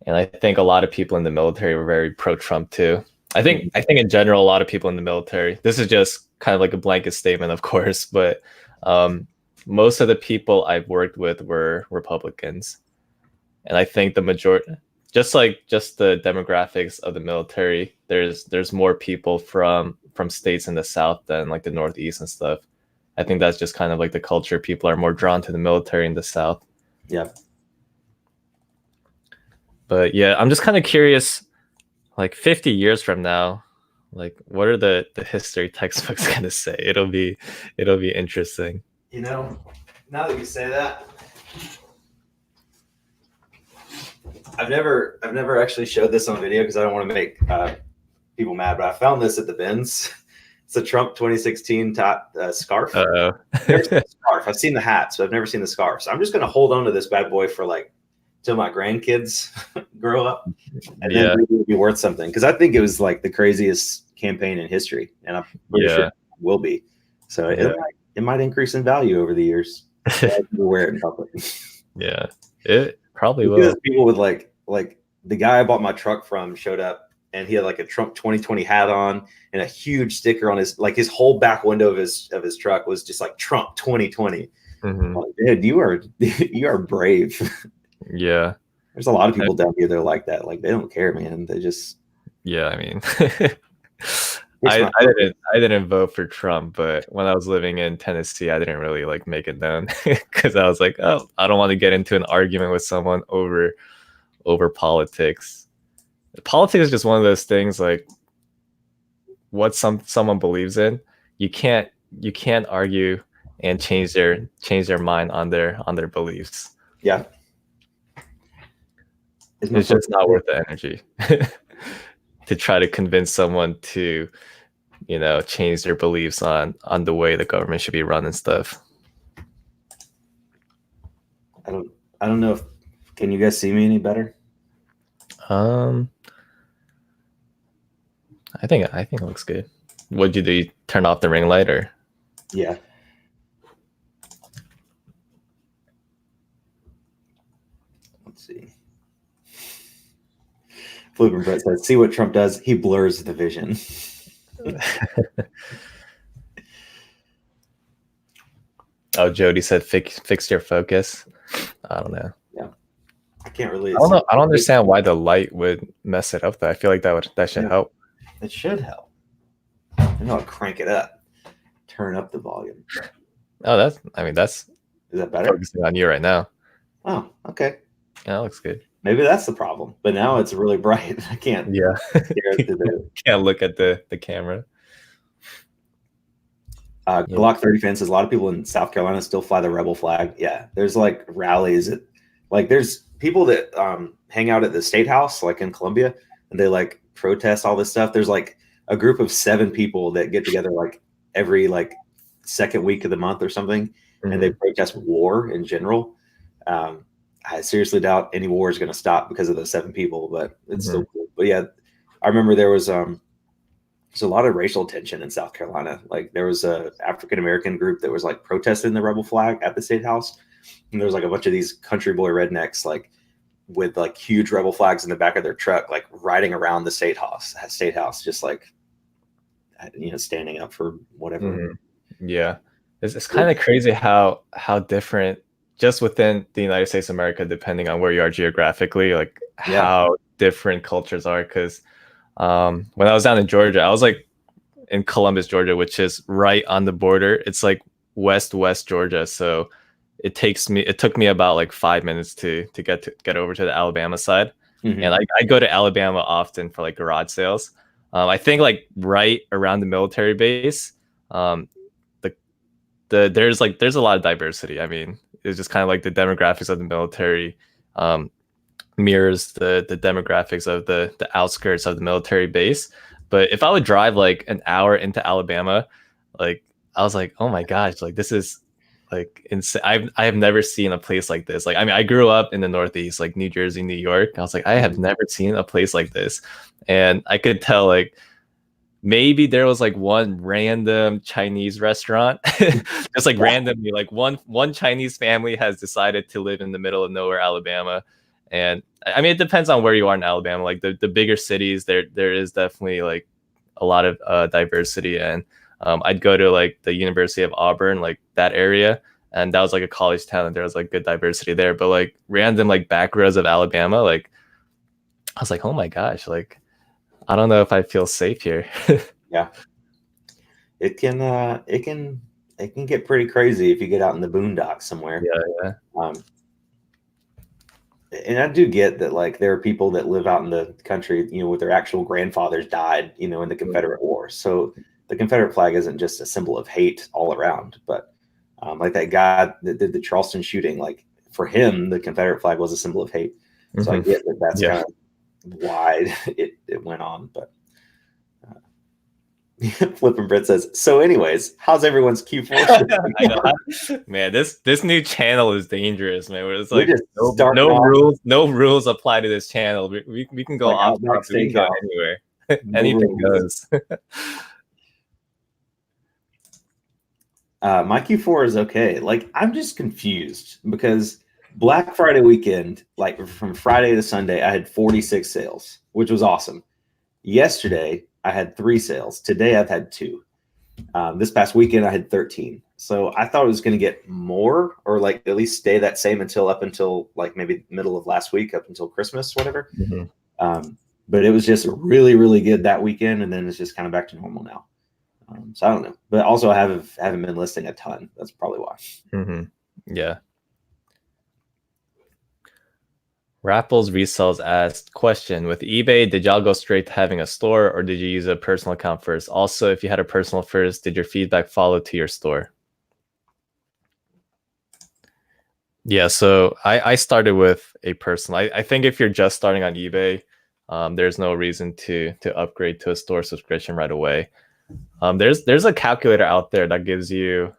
And I think a lot of people in the military were very pro-Trump too. I think in general, a lot of people in the military, this is just kind of like a blanket statement, of course, but most of the people I've worked with were Republicans. And I think the majority, just the demographics of the military, there's more people from states in the South than like the Northeast and stuff. I think that's just kind of like the culture. People are more drawn to the military in the South. Yeah. But yeah, I'm just kind of curious, like 50 years from now, like what are the history textbooks going to say? It'll be interesting. Now that you say that, I've never actually showed this on video because I don't want to make people mad, but I found this at the bins. It's a Trump 2016 scarf. Scarf. I've seen the hats, but I've never seen the scarf. So I'm just going to hold on to this bad boy for like till my grandkids grow up, and then it'll be worth something. Because I think it was like the craziest campaign in history, and I'm pretty sure it will be. So it might increase in value over the years. I wear it in public. Yeah, it probably will. People with like the guy I bought my truck from showed up, and he had like a Trump 2020 hat on and a huge sticker on his whole back window of his truck was just like Trump 2020. Like, dude, you are brave. Yeah. There's a lot of people down here that are like that. Like they don't care, man. They just I mean I didn't vote for Trump, but when I was living in Tennessee, I didn't really like make it known because I was like, oh, I don't want to get into an argument with someone over politics. Politics is just one of those things, like what someone believes in, you can't argue and change their mind on their beliefs. Yeah. It's just not worth the energy to try to convince someone to, change their beliefs on the way the government should be run and stuff. I don't know can you guys see me any better? I think it looks good. What'd you do? You turn off the ring light or? Yeah. Let's see. Flippin' Brett says, see what Trump does? He blurs the vision. Oh, Jody said, fix your focus. I don't know. Yeah. I can't really. I don't understand why the light would mess it up though. I feel like that should help. It should help. I'll crank it up. Turn up the volume. Oh, is that better? Focusing on you right now. Oh, okay. Yeah, that looks good. Maybe that's the problem. But now it's really bright. I can't. Yeah. Can't look at the camera. Glock 30 fan says a lot of people in South Carolina still fly the rebel flag. Yeah, there's like rallies there's people that hang out at the state house like in Columbia, and they like protest all this stuff. There's like a group of 7 people that get together like every like second week of the month or something, and they protest war in general. I seriously doubt any war is going to stop because of those 7 people, but it's still cool. But yeah, I remember there was a lot of racial tension in South Carolina. Like there was a African-American group that was like protesting the rebel flag at the state house. And there was like a bunch of these country boy rednecks, like with like huge rebel flags in the back of their truck, like riding around the state house, just like, standing up for whatever. Yeah, it's kind of crazy how different just within the United States of America, depending on where you are geographically, like how different cultures are. Because when I was down in Georgia, I was like in Columbus, Georgia, which is right on the border. It's like west Georgia, so it took me about like 5 minutes to get over to the Alabama side. And I go to Alabama often for like garage sales. I think like right around the military base, there's a lot of diversity. I mean, it's just kind of like the demographics of the military mirrors the demographics of the outskirts of the military base. But if I would drive like an hour into Alabama, like I was like, oh my gosh, like this is like insane. I have never seen a place like this. Like, I mean, I grew up in the Northeast, like New Jersey, New York. I was like, I have never seen a place like this. And I could tell like maybe there was like one random Chinese restaurant, just like randomly, like one Chinese family has decided to live in the middle of nowhere, Alabama. And I mean, it depends on where you are in Alabama. Like the bigger cities, there is definitely like a lot of diversity. And I'd go to like the University of Auburn, like that area, and that was like a college town, and there was like good diversity there. But like random like back roads of Alabama, like I was like, oh my gosh, like I don't know if I feel safe here. Yeah, it can get pretty crazy if you get out in the boondocks somewhere. Yeah. And I do get that, like, there are people that live out in the country, with their actual grandfathers died, in the Confederate War. So the Confederate flag isn't just a symbol of hate all around, but like that guy that did the Charleston shooting, like for him, the Confederate flag was a symbol of hate. So I get that that's kind of why it went on. But Flippin' Brett says, so anyways, how's everyone's Q4? I know. Man, this new channel is dangerous, man. Where it's like no rules apply to this channel. We can go off topic, we can go anywhere. Anything goes. My Q4 is okay. Like, I'm just confused because Black Friday weekend, like from Friday to Sunday, I had 46 sales, which was awesome. Yesterday, I had 3 sales. Today, I've had 2. This past weekend, I had 13. So I thought it was going to get more, or like at least stay that same up until like maybe middle of last week, up until Christmas, whatever. But it was just really, really good that weekend, and then it's just kind of back to normal now. So I don't know, but also I haven't been listing a ton. That's probably why. Yeah. Rapples Resells asked, question, with eBay, did y'all go straight to having a store, or did you use a personal account first? Also, if you had a personal first, did your feedback follow to your store? Yeah, so I started with a personal. I think if you're just starting on eBay, there's no reason to upgrade to a store subscription right away. There's a calculator out there that gives you,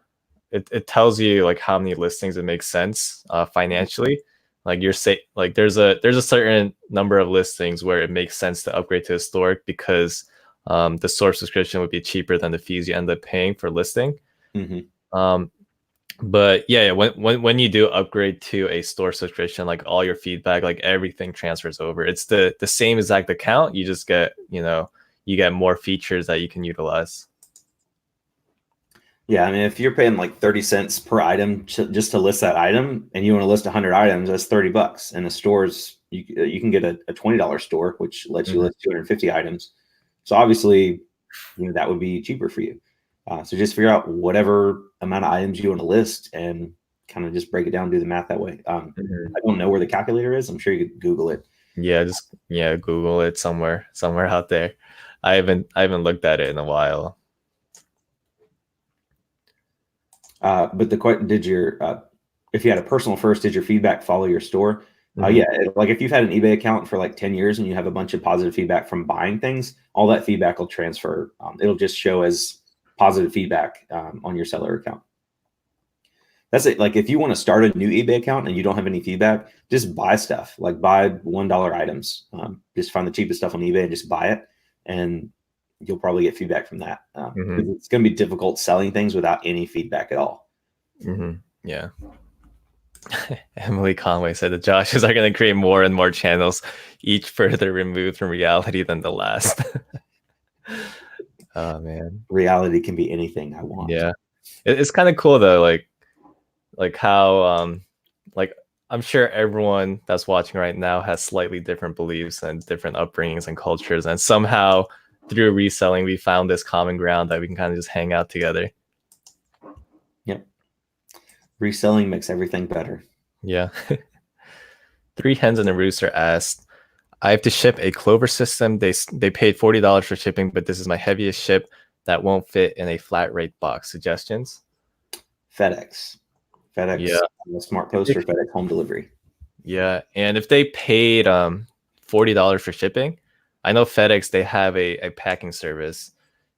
it tells you like how many listings it makes sense financially. Like there's a certain number of listings where it makes sense to upgrade to historic because the store subscription would be cheaper than the fees you end up paying for listing. But yeah, when you do upgrade to a store subscription, like all your feedback, like everything transfers over. It's the same exact account. You just get, you get more features that you can utilize. Yeah, I mean, if you're paying like 30 cents per item just to list that item, and you want to list 100 items, that's $30. And the stores, you can get a $20 store, which lets you list 250 items. So obviously, that would be cheaper for you. So just figure out whatever amount of items you want to list and kind of just break it down, do the math that way. I don't know where the calculator is. I'm sure you could Google it. Yeah, Google it somewhere out there. I haven't looked at it in a while. But if you had a personal first, did your feedback follow your store? Yeah, like if you've had an eBay account for like 10 years and you have a bunch of positive feedback from buying things, all that feedback will transfer. It'll just show as positive feedback on your seller account. That's it. Like if you want to start a new eBay account and you don't have any feedback, just buy stuff. Like buy $1 items. Just find the cheapest stuff on eBay and just buy it, and you'll probably get feedback from that. It's going to be difficult selling things without any feedback at all. Yeah. Emily Conway said the Joshes are going to create more and more channels, each further removed from reality than the last. Oh man, reality can be anything I want. yeah, it's kind of cool though, like how like I'm sure everyone that's watching right now has slightly different beliefs and different upbringings and cultures, and somehow through reselling we found this common ground that we can kind of just hang out together. Yep. Reselling makes everything better. Yeah. Three Hens and a Rooster asked, I have to ship a Clover system. They paid $40 for shipping, but this is my heaviest ship that won't fit in a flat rate box. Suggestions? FedEx, Yeah, Smart Post, or FedEx Home Delivery. yeah. And if they paid $40 for shipping, I know FedEx, they have a packing service.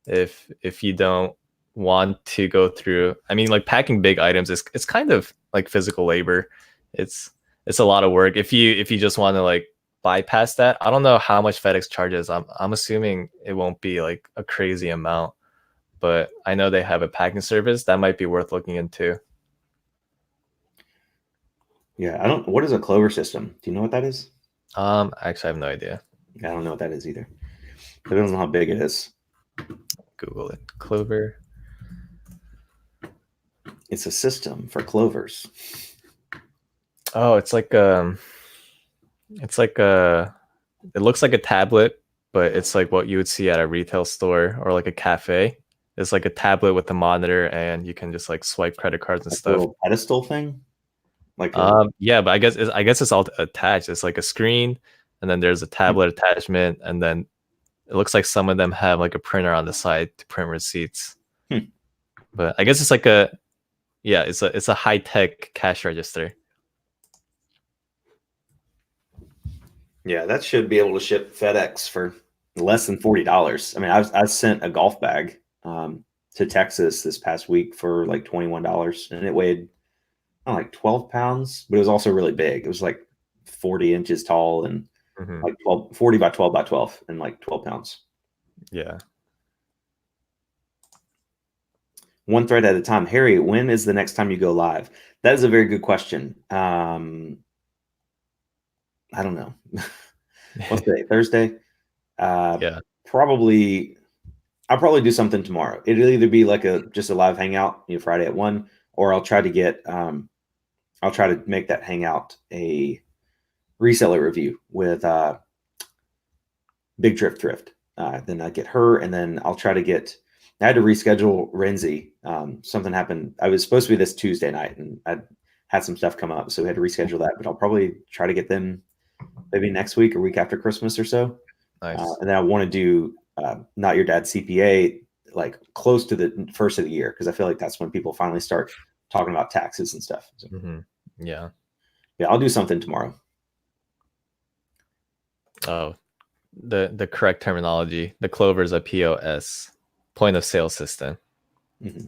If you don't want to go through, I mean, like packing big items is it's kind of like physical labor. It's it's a lot of work. If you just want to like bypass that, I don't know how much FedEx charges. I'm assuming it won't be like a crazy amount, but I know they have a packing service that might be worth looking into. Yeah, I don't. What is a Clover system? Do you know what that is? Actually, I have no idea. I don't know what that is either. Depends on how big it is. Google it. Clover. It's a system for clovers. Oh, it's like a it looks like a tablet, but it's like what you would see at a retail store or like a cafe. It's like a tablet with a monitor, and you can just like swipe credit cards and Like a stuff. little pedestal thing. Like a, Yeah, but I guess it's all attached. It's like a screen, and then there's a tablet attachment, and then it looks like some of them have like a printer on the side to print receipts. Hmm. But I guess it's like a yeah, it's a high tech cash register. Yeah, that should be able to ship FedEx for less than $40. I mean, I sent a golf bag to Texas this past week for like $21, and it weighed like 12 pounds, but it was also really big. It was like 40 inches tall and Mhm. like 40 by 12 by 12 and like 12 pounds. Yeah. One thread at a time. Harry, when is the next time you go live? That is a very good question. I don't know. What's today? Thursday? Yeah. Probably. I'll probably do something tomorrow. It'll either be like just a live hangout, Friday at 1, or I'll try to make that hangout a reseller review with Big Thrift. Then I get her, and then I'll try to get. I had to reschedule Renzi. Something happened. I was supposed to be this Tuesday night, and I had some stuff come up, so we had to reschedule that. But I'll probably try to get them maybe next week or week after Christmas or so. Nice. And then I want to do Not Your Dad CPA like close to the first of the year, because I feel like that's when people finally start talking about taxes and stuff. So, Yeah. yeah, I'll do something tomorrow. Oh, the correct terminology. The Clover is a POS, point of sale system. Mm-hmm.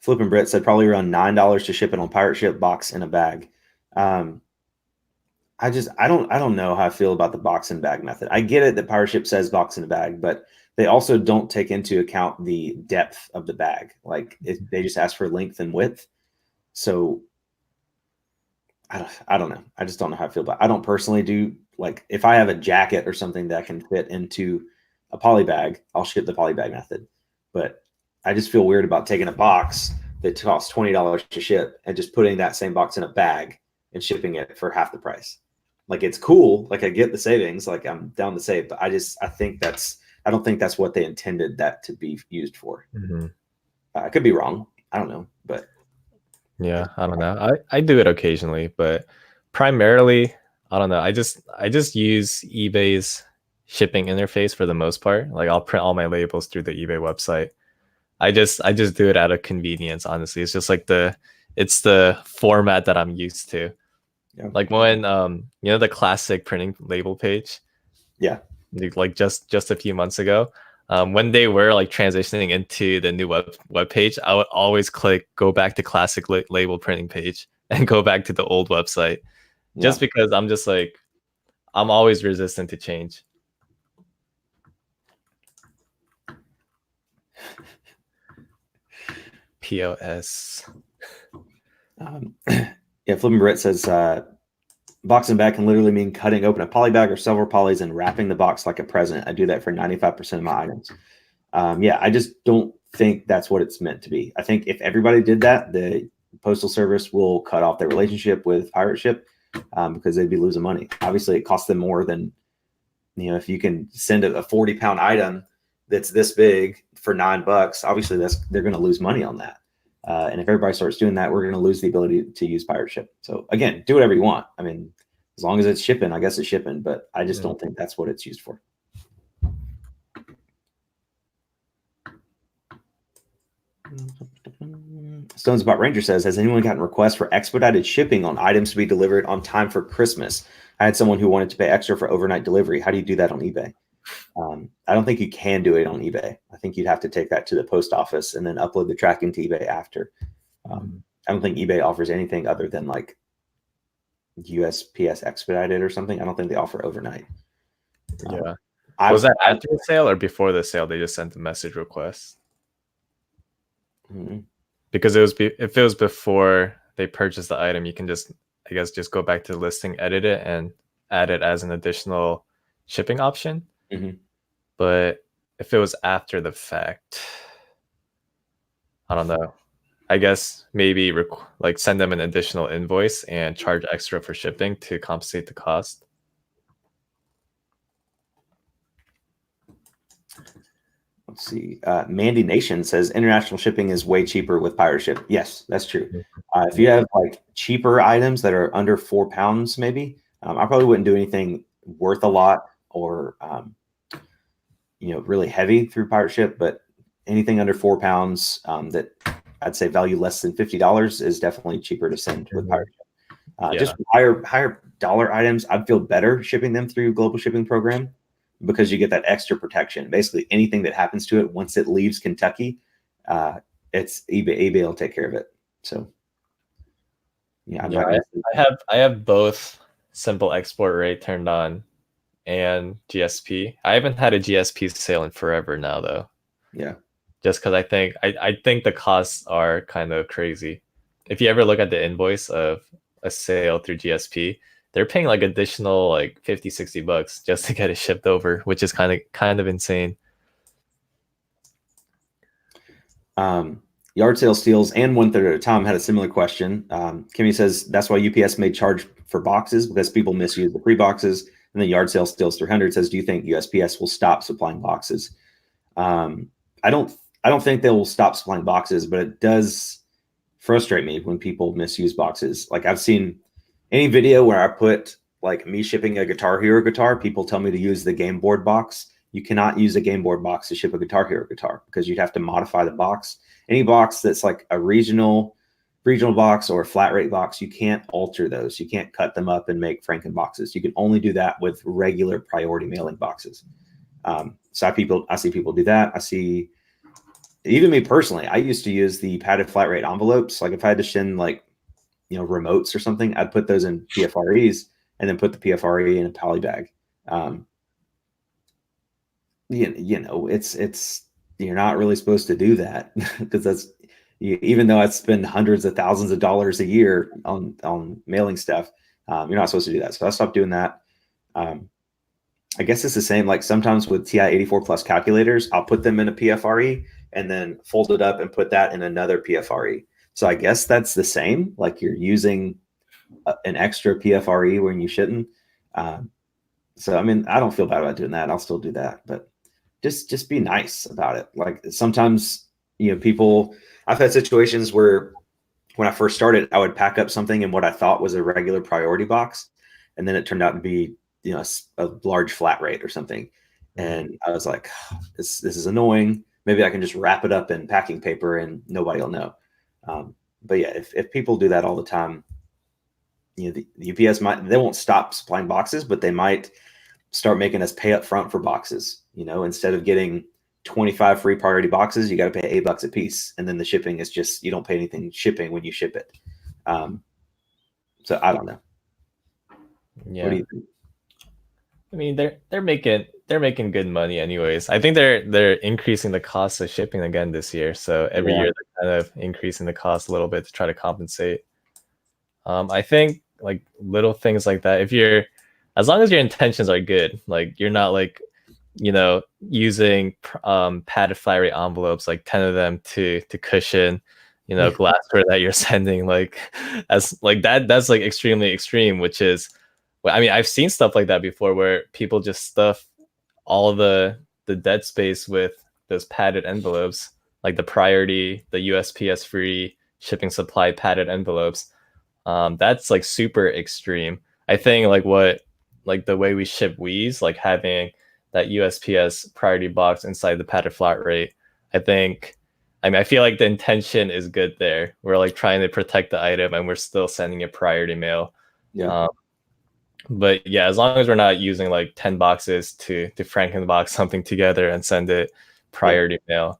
Flippin' Brett said probably around $9 to ship it on pirate ship, box, in a bag. I don't know how I feel about the box and bag method. I get it that pirate ship says box in a bag, but they also don't take into account the depth of the bag. Like they just ask for length and width. So I don't know. I just don't know how I feel about it. I don't personally do, like, if I have a jacket or something that can fit into a poly bag, I'll ship the poly bag method. But I just feel weird about taking a box that costs $20 to ship and just putting that same box in a bag and shipping it for half the price. Like, it's cool. Like, I get the savings. Like, I'm down to save, but I don't think that's what they intended that to be used for. I could be wrong. I don't know, but yeah, I don't know. I do it occasionally, but primarily, I don't know. I just use eBay's shipping interface for the most part. Like I'll print all my labels through the eBay website. I just do it out of convenience, honestly. It's just like it's the format that I'm used to. Yeah. Like when the classic printing label page. Yeah. Like just a few months ago. When they were like transitioning into the new web page, I would always go back to classic label printing page and go back to the old website, just because I'm just like, I'm always resistant to change. POS. Yeah, Flippin' Brit says box and bag can literally mean cutting open a poly bag or several polys and wrapping the box like a present. I do that for 95% of my items. Yeah, I just don't think that's what it's meant to be. I think if everybody did that, the Postal Service will cut off their relationship with pirate ship because they'd be losing money. Obviously, it costs them more than, if you can send a 40-pound item that's this big for $9, obviously they're going to lose money on that. And if everybody starts doing that, we're going to lose the ability to use pirate ship. So again, do whatever you want. I mean, as long as it's shipping, I guess it's shipping, but I just don't think that's what it's used for. Stones About Ranger says, has anyone gotten requests for expedited shipping on items to be delivered on time for Christmas? I had someone who wanted to pay extra for overnight delivery. How do you do that on eBay? I don't think you can do it on eBay. I think you'd have to take that to the post office and then upload the tracking to eBay after. I don't think eBay offers anything other than like USPS expedited or something. I don't think they offer overnight. Yeah. Was that after the sale or before the sale? They just sent the message request. Because if it was before they purchased the item, you can just go back to the listing, edit it, and add it as an additional shipping option. But if it was after the fact, I don't know. I guess maybe send them an additional invoice and charge extra for shipping to compensate the cost. Let's see. Mandy Nation says international shipping is way cheaper with pirate ship. Yes, that's true. If you have like cheaper items that are under 4 pounds, maybe I probably wouldn't do anything worth a lot or really heavy through pirate ship. But anything under 4 pounds that I'd say value less than $50 is definitely cheaper to send with pirate ship. Just higher dollar items, I'd feel better shipping them through global shipping program, because you get that extra protection. Basically, anything that happens to it once it leaves Kentucky, it's eBay. eBay will take care of it. So, I have both simple export rate turned on and GSP. I haven't had a GSP sale in forever now, though. Yeah, just because I think the costs are kind of crazy. If you ever look at the invoice of a sale through GSP, they're paying like additional like $50-$60 just to get it shipped over, which is kind of insane. Yard Sale Steals and 1/3 at a time had a similar question. Kimmy says that's why UPS may charge for boxes, because people misuse the free boxes. And then Yard Sale Steals 300 says, do you think USPS will stop supplying boxes? I don't think they will stop supplying boxes, but it does frustrate me when people misuse boxes. Like, I've seen any video where I put like me shipping a Guitar Hero guitar, people tell me to use the game board box. You cannot use a game board box to ship a Guitar Hero guitar, because you'd have to modify the box. Any box that's like a regional box or a flat rate box, you can't alter those. You can't cut them up and make Franken boxes. You can only do that with regular priority mailing boxes. So I see people do that. I see, even me personally, I used to use the padded flat rate envelopes. Like if I had to send like, remotes or something, I'd put those in PFREs and then put the PFRE in a poly bag. It's you're not really supposed to do that, because that's, even though I spend hundreds of thousands of dollars a year on mailing stuff, you're not supposed to do that. So I stopped doing that. I guess it's the same. Like sometimes with TI-84 plus calculators, I'll put them in a PFRE and then fold it up and put that in another PFRE. So I guess that's the same. Like you're using an extra PFRE when you shouldn't. So I mean, I don't feel bad about doing that. I'll still do that, but just be nice about it. Like sometimes, people. I've had situations where when I first started, I would pack up something in what I thought was a regular priority box, and then it turned out to be a large flat rate or something, and I was like, this is annoying. Maybe I can just wrap it up in packing paper and nobody will know. But yeah, if people do that all the time, the UPS they won't stop supplying boxes, but they might start making us pay up front for boxes. Instead of getting 25 free priority boxes, you got to pay $8 a piece, and then the shipping is just, you don't pay anything shipping when you ship it. So I don't know. Yeah. What do you think? I mean, they're they're making good money anyways. I think they're increasing the cost of shipping again this year. So every year they're kind of increasing the cost a little bit to try to compensate. I think like little things like that, if you're, as long as your intentions are good, like you're not like, using padded flat rate envelopes, like 10 of them to cushion, glassware that you're sending, like as like that's like extremely extreme, which is, I mean, I've seen stuff like that before where people just stuff all the dead space with those padded envelopes, like the priority, the USPS free shipping supply padded envelopes. That's like super extreme. I think like the way we ship Wii's, like having that USPS priority box inside the padded flat rate. I feel like the intention is good there. We're like trying to protect the item and we're still sending it priority mail. Yeah. But yeah, as long as we're not using like 10 boxes to Frankenbox something together and send it priority mail.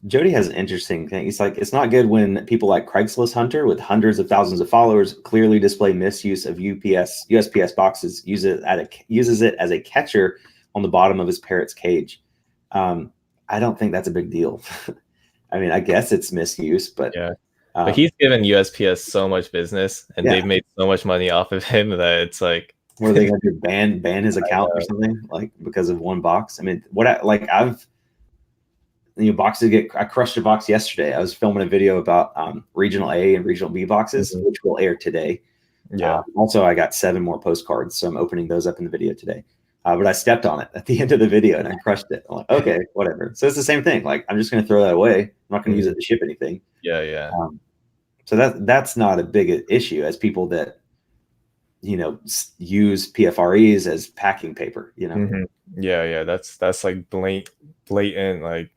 Jody has an interesting thing. He's like, it's not good when people like Craigslist Hunter with hundreds of thousands of followers clearly display misuse of USPS boxes, uses it as a catcher on the bottom of his parrot's cage. I don't think that's a big deal. I mean, I guess it's misuse, but yeah. But he's given USPS so much business, and they've made so much money off of him that it's like, were they going to ban his account or something, like because of one box? I mean, I crushed a box yesterday. I was filming a video about regional A and regional B boxes, which will air today. Yeah. Also, I got 7 more postcards, so I'm opening those up in the video today. But I stepped on it at the end of the video and I crushed it. I'm like, okay, whatever. So it's the same thing. Like, I'm just going to throw that away. I'm not going to use it to ship anything. Yeah. So that's not a big issue as people that, use PFREs as packing paper, Yeah. That's like blatant, like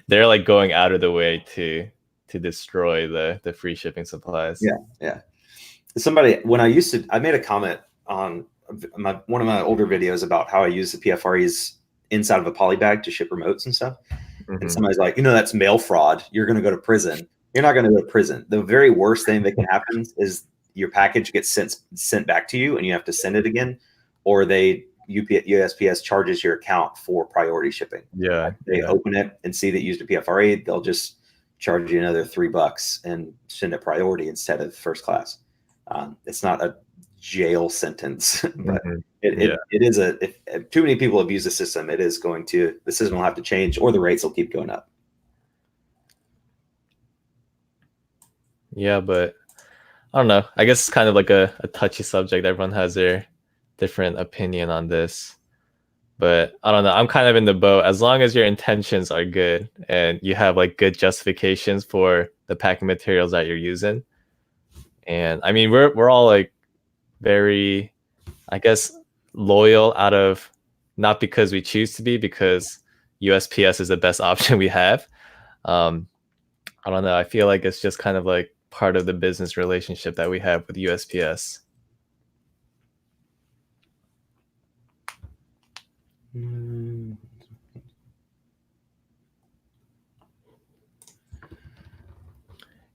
they're like going out of the way to destroy the free shipping supplies. Yeah. Somebody, I made a comment on one of my older videos about how I use the PFREs inside of a poly bag to ship remotes and stuff. And somebody's like, that's mail fraud. You're going to go to prison. You're not going to go to prison. The very worst thing that can happen is your package gets sent back to you and you have to send it again, or USPS charges your account for priority shipping. Yeah. They open it and see that you used a PFRE, they'll just charge you another $3 and send it priority instead of first class. It's not a jail sentence, but it is if too many people abuse the system, the system will have to change or the rates will keep going up. Yeah, but I don't know. I guess it's kind of like a touchy subject. Everyone has their different opinion on this. But I don't know. I'm kind of in the boat. As long as your intentions are good and you have like good justifications for the packing materials that you're using. And I mean, we're all like very, I guess, loyal out of not because we choose to be, because USPS is the best option we have. I don't know. I feel like it's just kind of like part of the business relationship that we have with USPS.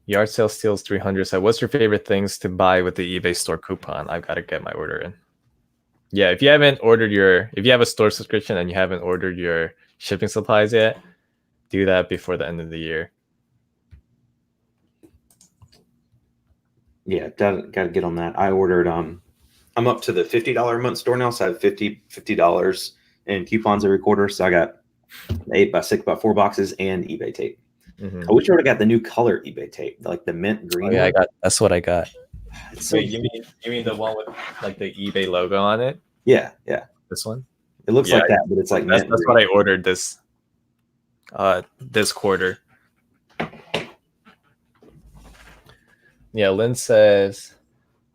Yard Sale Steals 300 said, what's your favorite things to buy with the eBay store coupon? I've got to get my order in. Yeah, if you have a store subscription and you haven't ordered your shipping supplies yet, do that before the end of the year. Yeah, got to get on that. I ordered, I'm up to the $50 a month store now, so I have $50 in coupons every quarter. So I got 8x6x4 boxes and eBay tape. I wish I would have got the new color eBay tape, like the mint green. Oh, yeah, that's what I got. So wait, you mean the one with like the eBay logo on it? Yeah. This one? It looks like that, but it's like that's what I ordered this quarter. Yeah, Lynn says,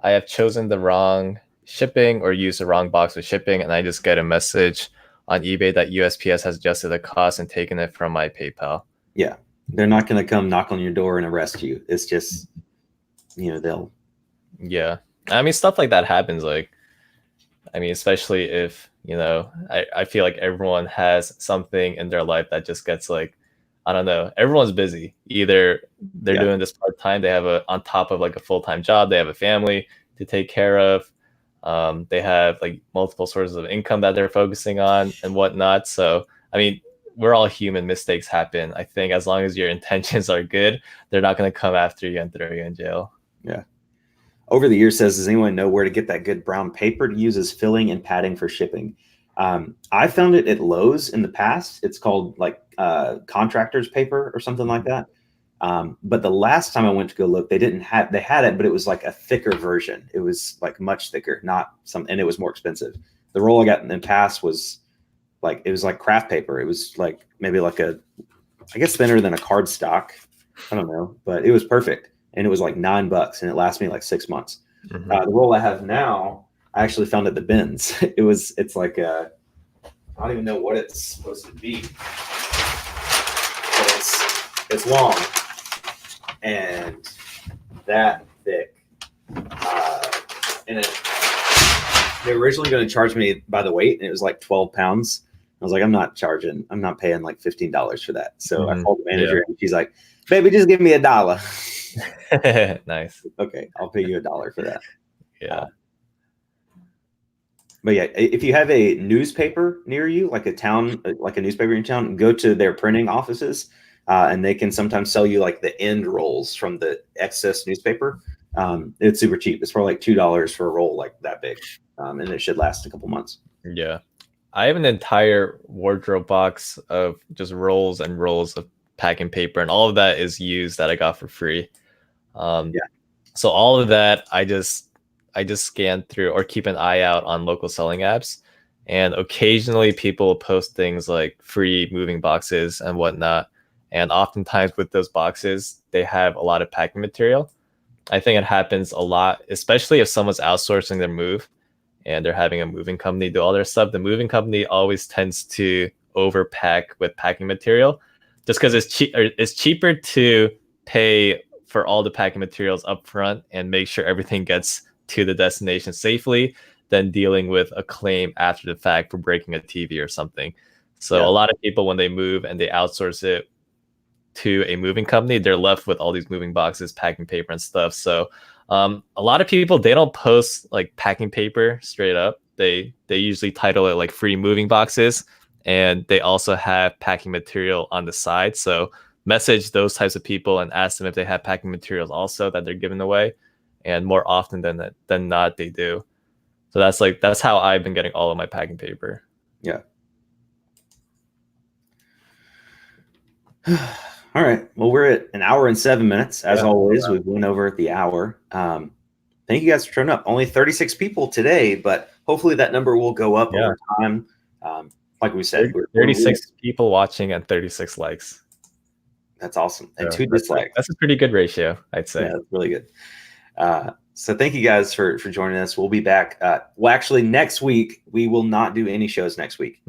I have chosen the wrong shipping or used the wrong box with shipping, and I just get a message on eBay that USPS has adjusted the cost and taken it from my PayPal. Yeah, they're not going to come knock on your door and arrest you. It's just, they'll. Yeah, I mean, stuff like that happens. Like, I mean, especially if, I feel like everyone has something in their life that just gets like, I don't know. Everyone's busy. Either they're doing this part-time, they have on top of like a full-time job, they have a family to take care of. They have like multiple sources of income that they're focusing on and whatnot. So, I mean, we're all human. Mistakes happen. I think as long as your intentions are good, they're not going to come after you and throw you in jail. Yeah. Over the years, says, does anyone know where to get that good brown paper to use as filling and padding for shipping? I found it at Lowe's in the past. It's called like contractor's paper or something like that. But the last time I went to go look, they had it, but it was like a thicker version. It was like much thicker, and it was more expensive. The roll I got in the past was like, it was like craft paper. It was like maybe like I guess thinner than a card stock. I don't know, but it was perfect. And it was like $9 and it lasted me like 6 months. Mhm. The roll I have now, I actually found at the bins. It's like I don't even know what it's supposed to be. But it's long and that thick. And they were originally going to charge me by the weight, and it was like 12 pounds. I was like, I'm not paying like $15 for that. So I called the manager and she's like, baby, just give me $1. Nice. Okay, I'll pay you $1 for that. Yeah. But yeah, if you have a newspaper near you, like a newspaper in town, go to their printing offices, and they can sometimes sell you like the end rolls from the excess newspaper. It's super cheap. It's probably like $2 for a roll like that big, and it should last a couple months. Yeah. I have an entire wardrobe box of just rolls and rolls of packing paper, and all of that is used that I got for free. So all of that I just scan through or keep an eye out on local selling apps, and occasionally people post things like free moving boxes and whatnot, and oftentimes with those boxes they have a lot of packing material. I think it happens a lot, especially if someone's outsourcing their move and they're having a moving company do all their stuff. The moving company always tends to overpack with packing material just because it's cheaper to pay for all the packing materials up front and make sure everything gets to the destination safely than dealing with a claim after the fact for breaking a TV or something. So a lot of people, when they move and they outsource it to a moving company, they're left with all these moving boxes, packing paper and stuff. So a lot of people, they don't post like packing paper straight up. They usually title it like free moving boxes, and they also have packing material on the side. So message those types of people and ask them if they have packing materials also that they're giving away, and more often than not they do. So that's how I've been getting all of my packing paper. Yeah. All right. Well, we're at 1 hour and 7 minutes. As always, we've went over the hour. Thank you guys for showing up. Only 36 people today, but hopefully that number will go up over time. Like we said, 36 people watching and 36 likes. That's awesome. And 2 dislikes. That's a pretty good ratio, I'd say. Yeah, that's really good. So thank you guys for joining us. We'll be back. Well, actually, next week, we will not do any shows next week.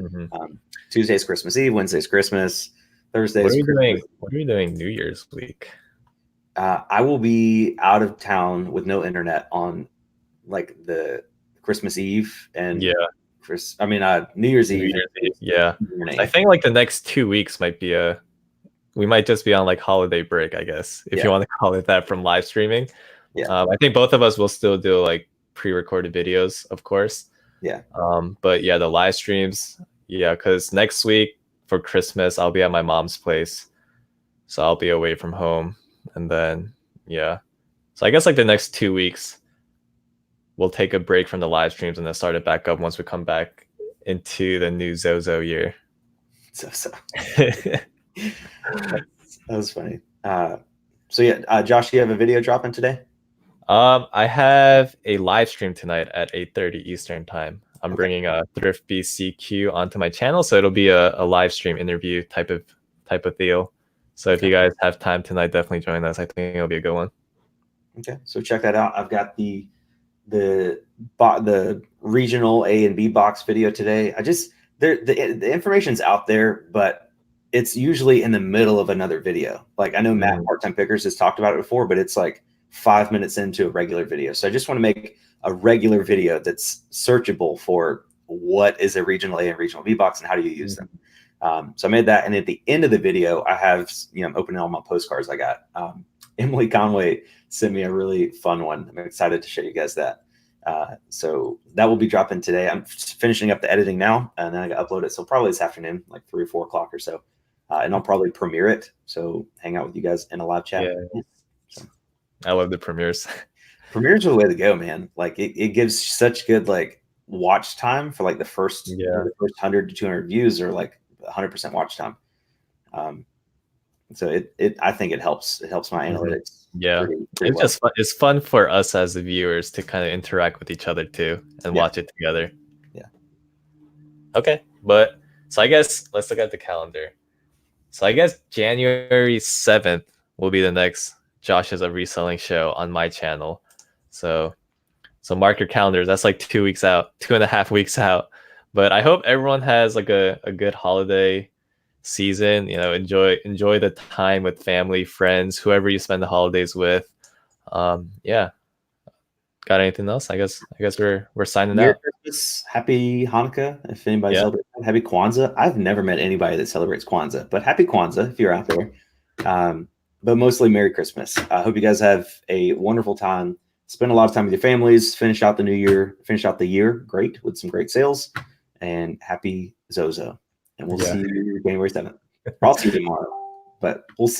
Tuesday's Christmas Eve, Wednesday's Christmas, Thursday's Christmas. What are you doing New Year's week? I will be out of town with no internet on like the Christmas Eve and New Year's Eve. Yeah. I think like the next 2 weeks might be we might just be on like holiday break, I guess, if you want to call it that, from live streaming. I think both of us will still do like pre-recorded videos, of course. But yeah, the live streams, because next week for Christmas I'll be at my mom's place, so I'll be away from home, and then so I guess like the next 2 weeks we'll take a break from the live streams and then start it back up once we come back into the new Zozo year. Zozo. That was funny. Josh, do you have a video dropping today? I have a live stream tonight at 8:30 Eastern time. I'm bringing a Thrift BCQ onto my channel, so it'll be a live stream interview type of deal. So if you guys have time tonight, definitely join us. I think it'll be a good one. Okay, so check that out. I've got the regional A and B box video today. The information's out there, but it's usually in the middle of another video. Like I know Matt Part-Time Pickers has talked about it before, but it's like 5 minutes into a regular video. So I just want to make a regular video that's searchable for what is a regional A and regional B box and how do you use them. So I made that, and at the end of the video, I have I'm opening all my postcards I got. Emily Conway sent me a really fun one. I'm excited to show you guys that. So that will be dropping today. I'm finishing up the editing now, and then I got to upload it. So probably this afternoon, like 3 or 4 o'clock or so. And I'll probably premiere it. So hang out with you guys in a live chat. Yeah. So. I love the premieres. Premieres are the way to go, man. Like it gives such good like watch time for like the first, the first 100 to 200 views, or like 100% watch time. So I think it helps. It helps my analytics. Yeah, pretty it's well. just fun. It's fun for us as the viewers to kind of interact with each other too and watch it together. Yeah. Okay, but so I guess let's look at the calendar. So I guess January 7th will be the next Josh is a reselling show on my channel. So mark your calendars. That's like 2 weeks out, 2.5 weeks out. But I hope everyone has like a good holiday season. Enjoy the time with family, friends, whoever you spend the holidays with. Yeah. Got anything else? I guess we're signing Merry out. Christmas, Happy Hanukkah. If anybody celebrates, Happy Kwanzaa. I've never met anybody that celebrates Kwanzaa, but Happy Kwanzaa if you're out there. But mostly Merry Christmas. I hope you guys have a wonderful time. Spend a lot of time with your families. Finish out the year great with some great sales. And happy Zozo. And we'll see you January 7th. I'll see you tomorrow, but we'll see.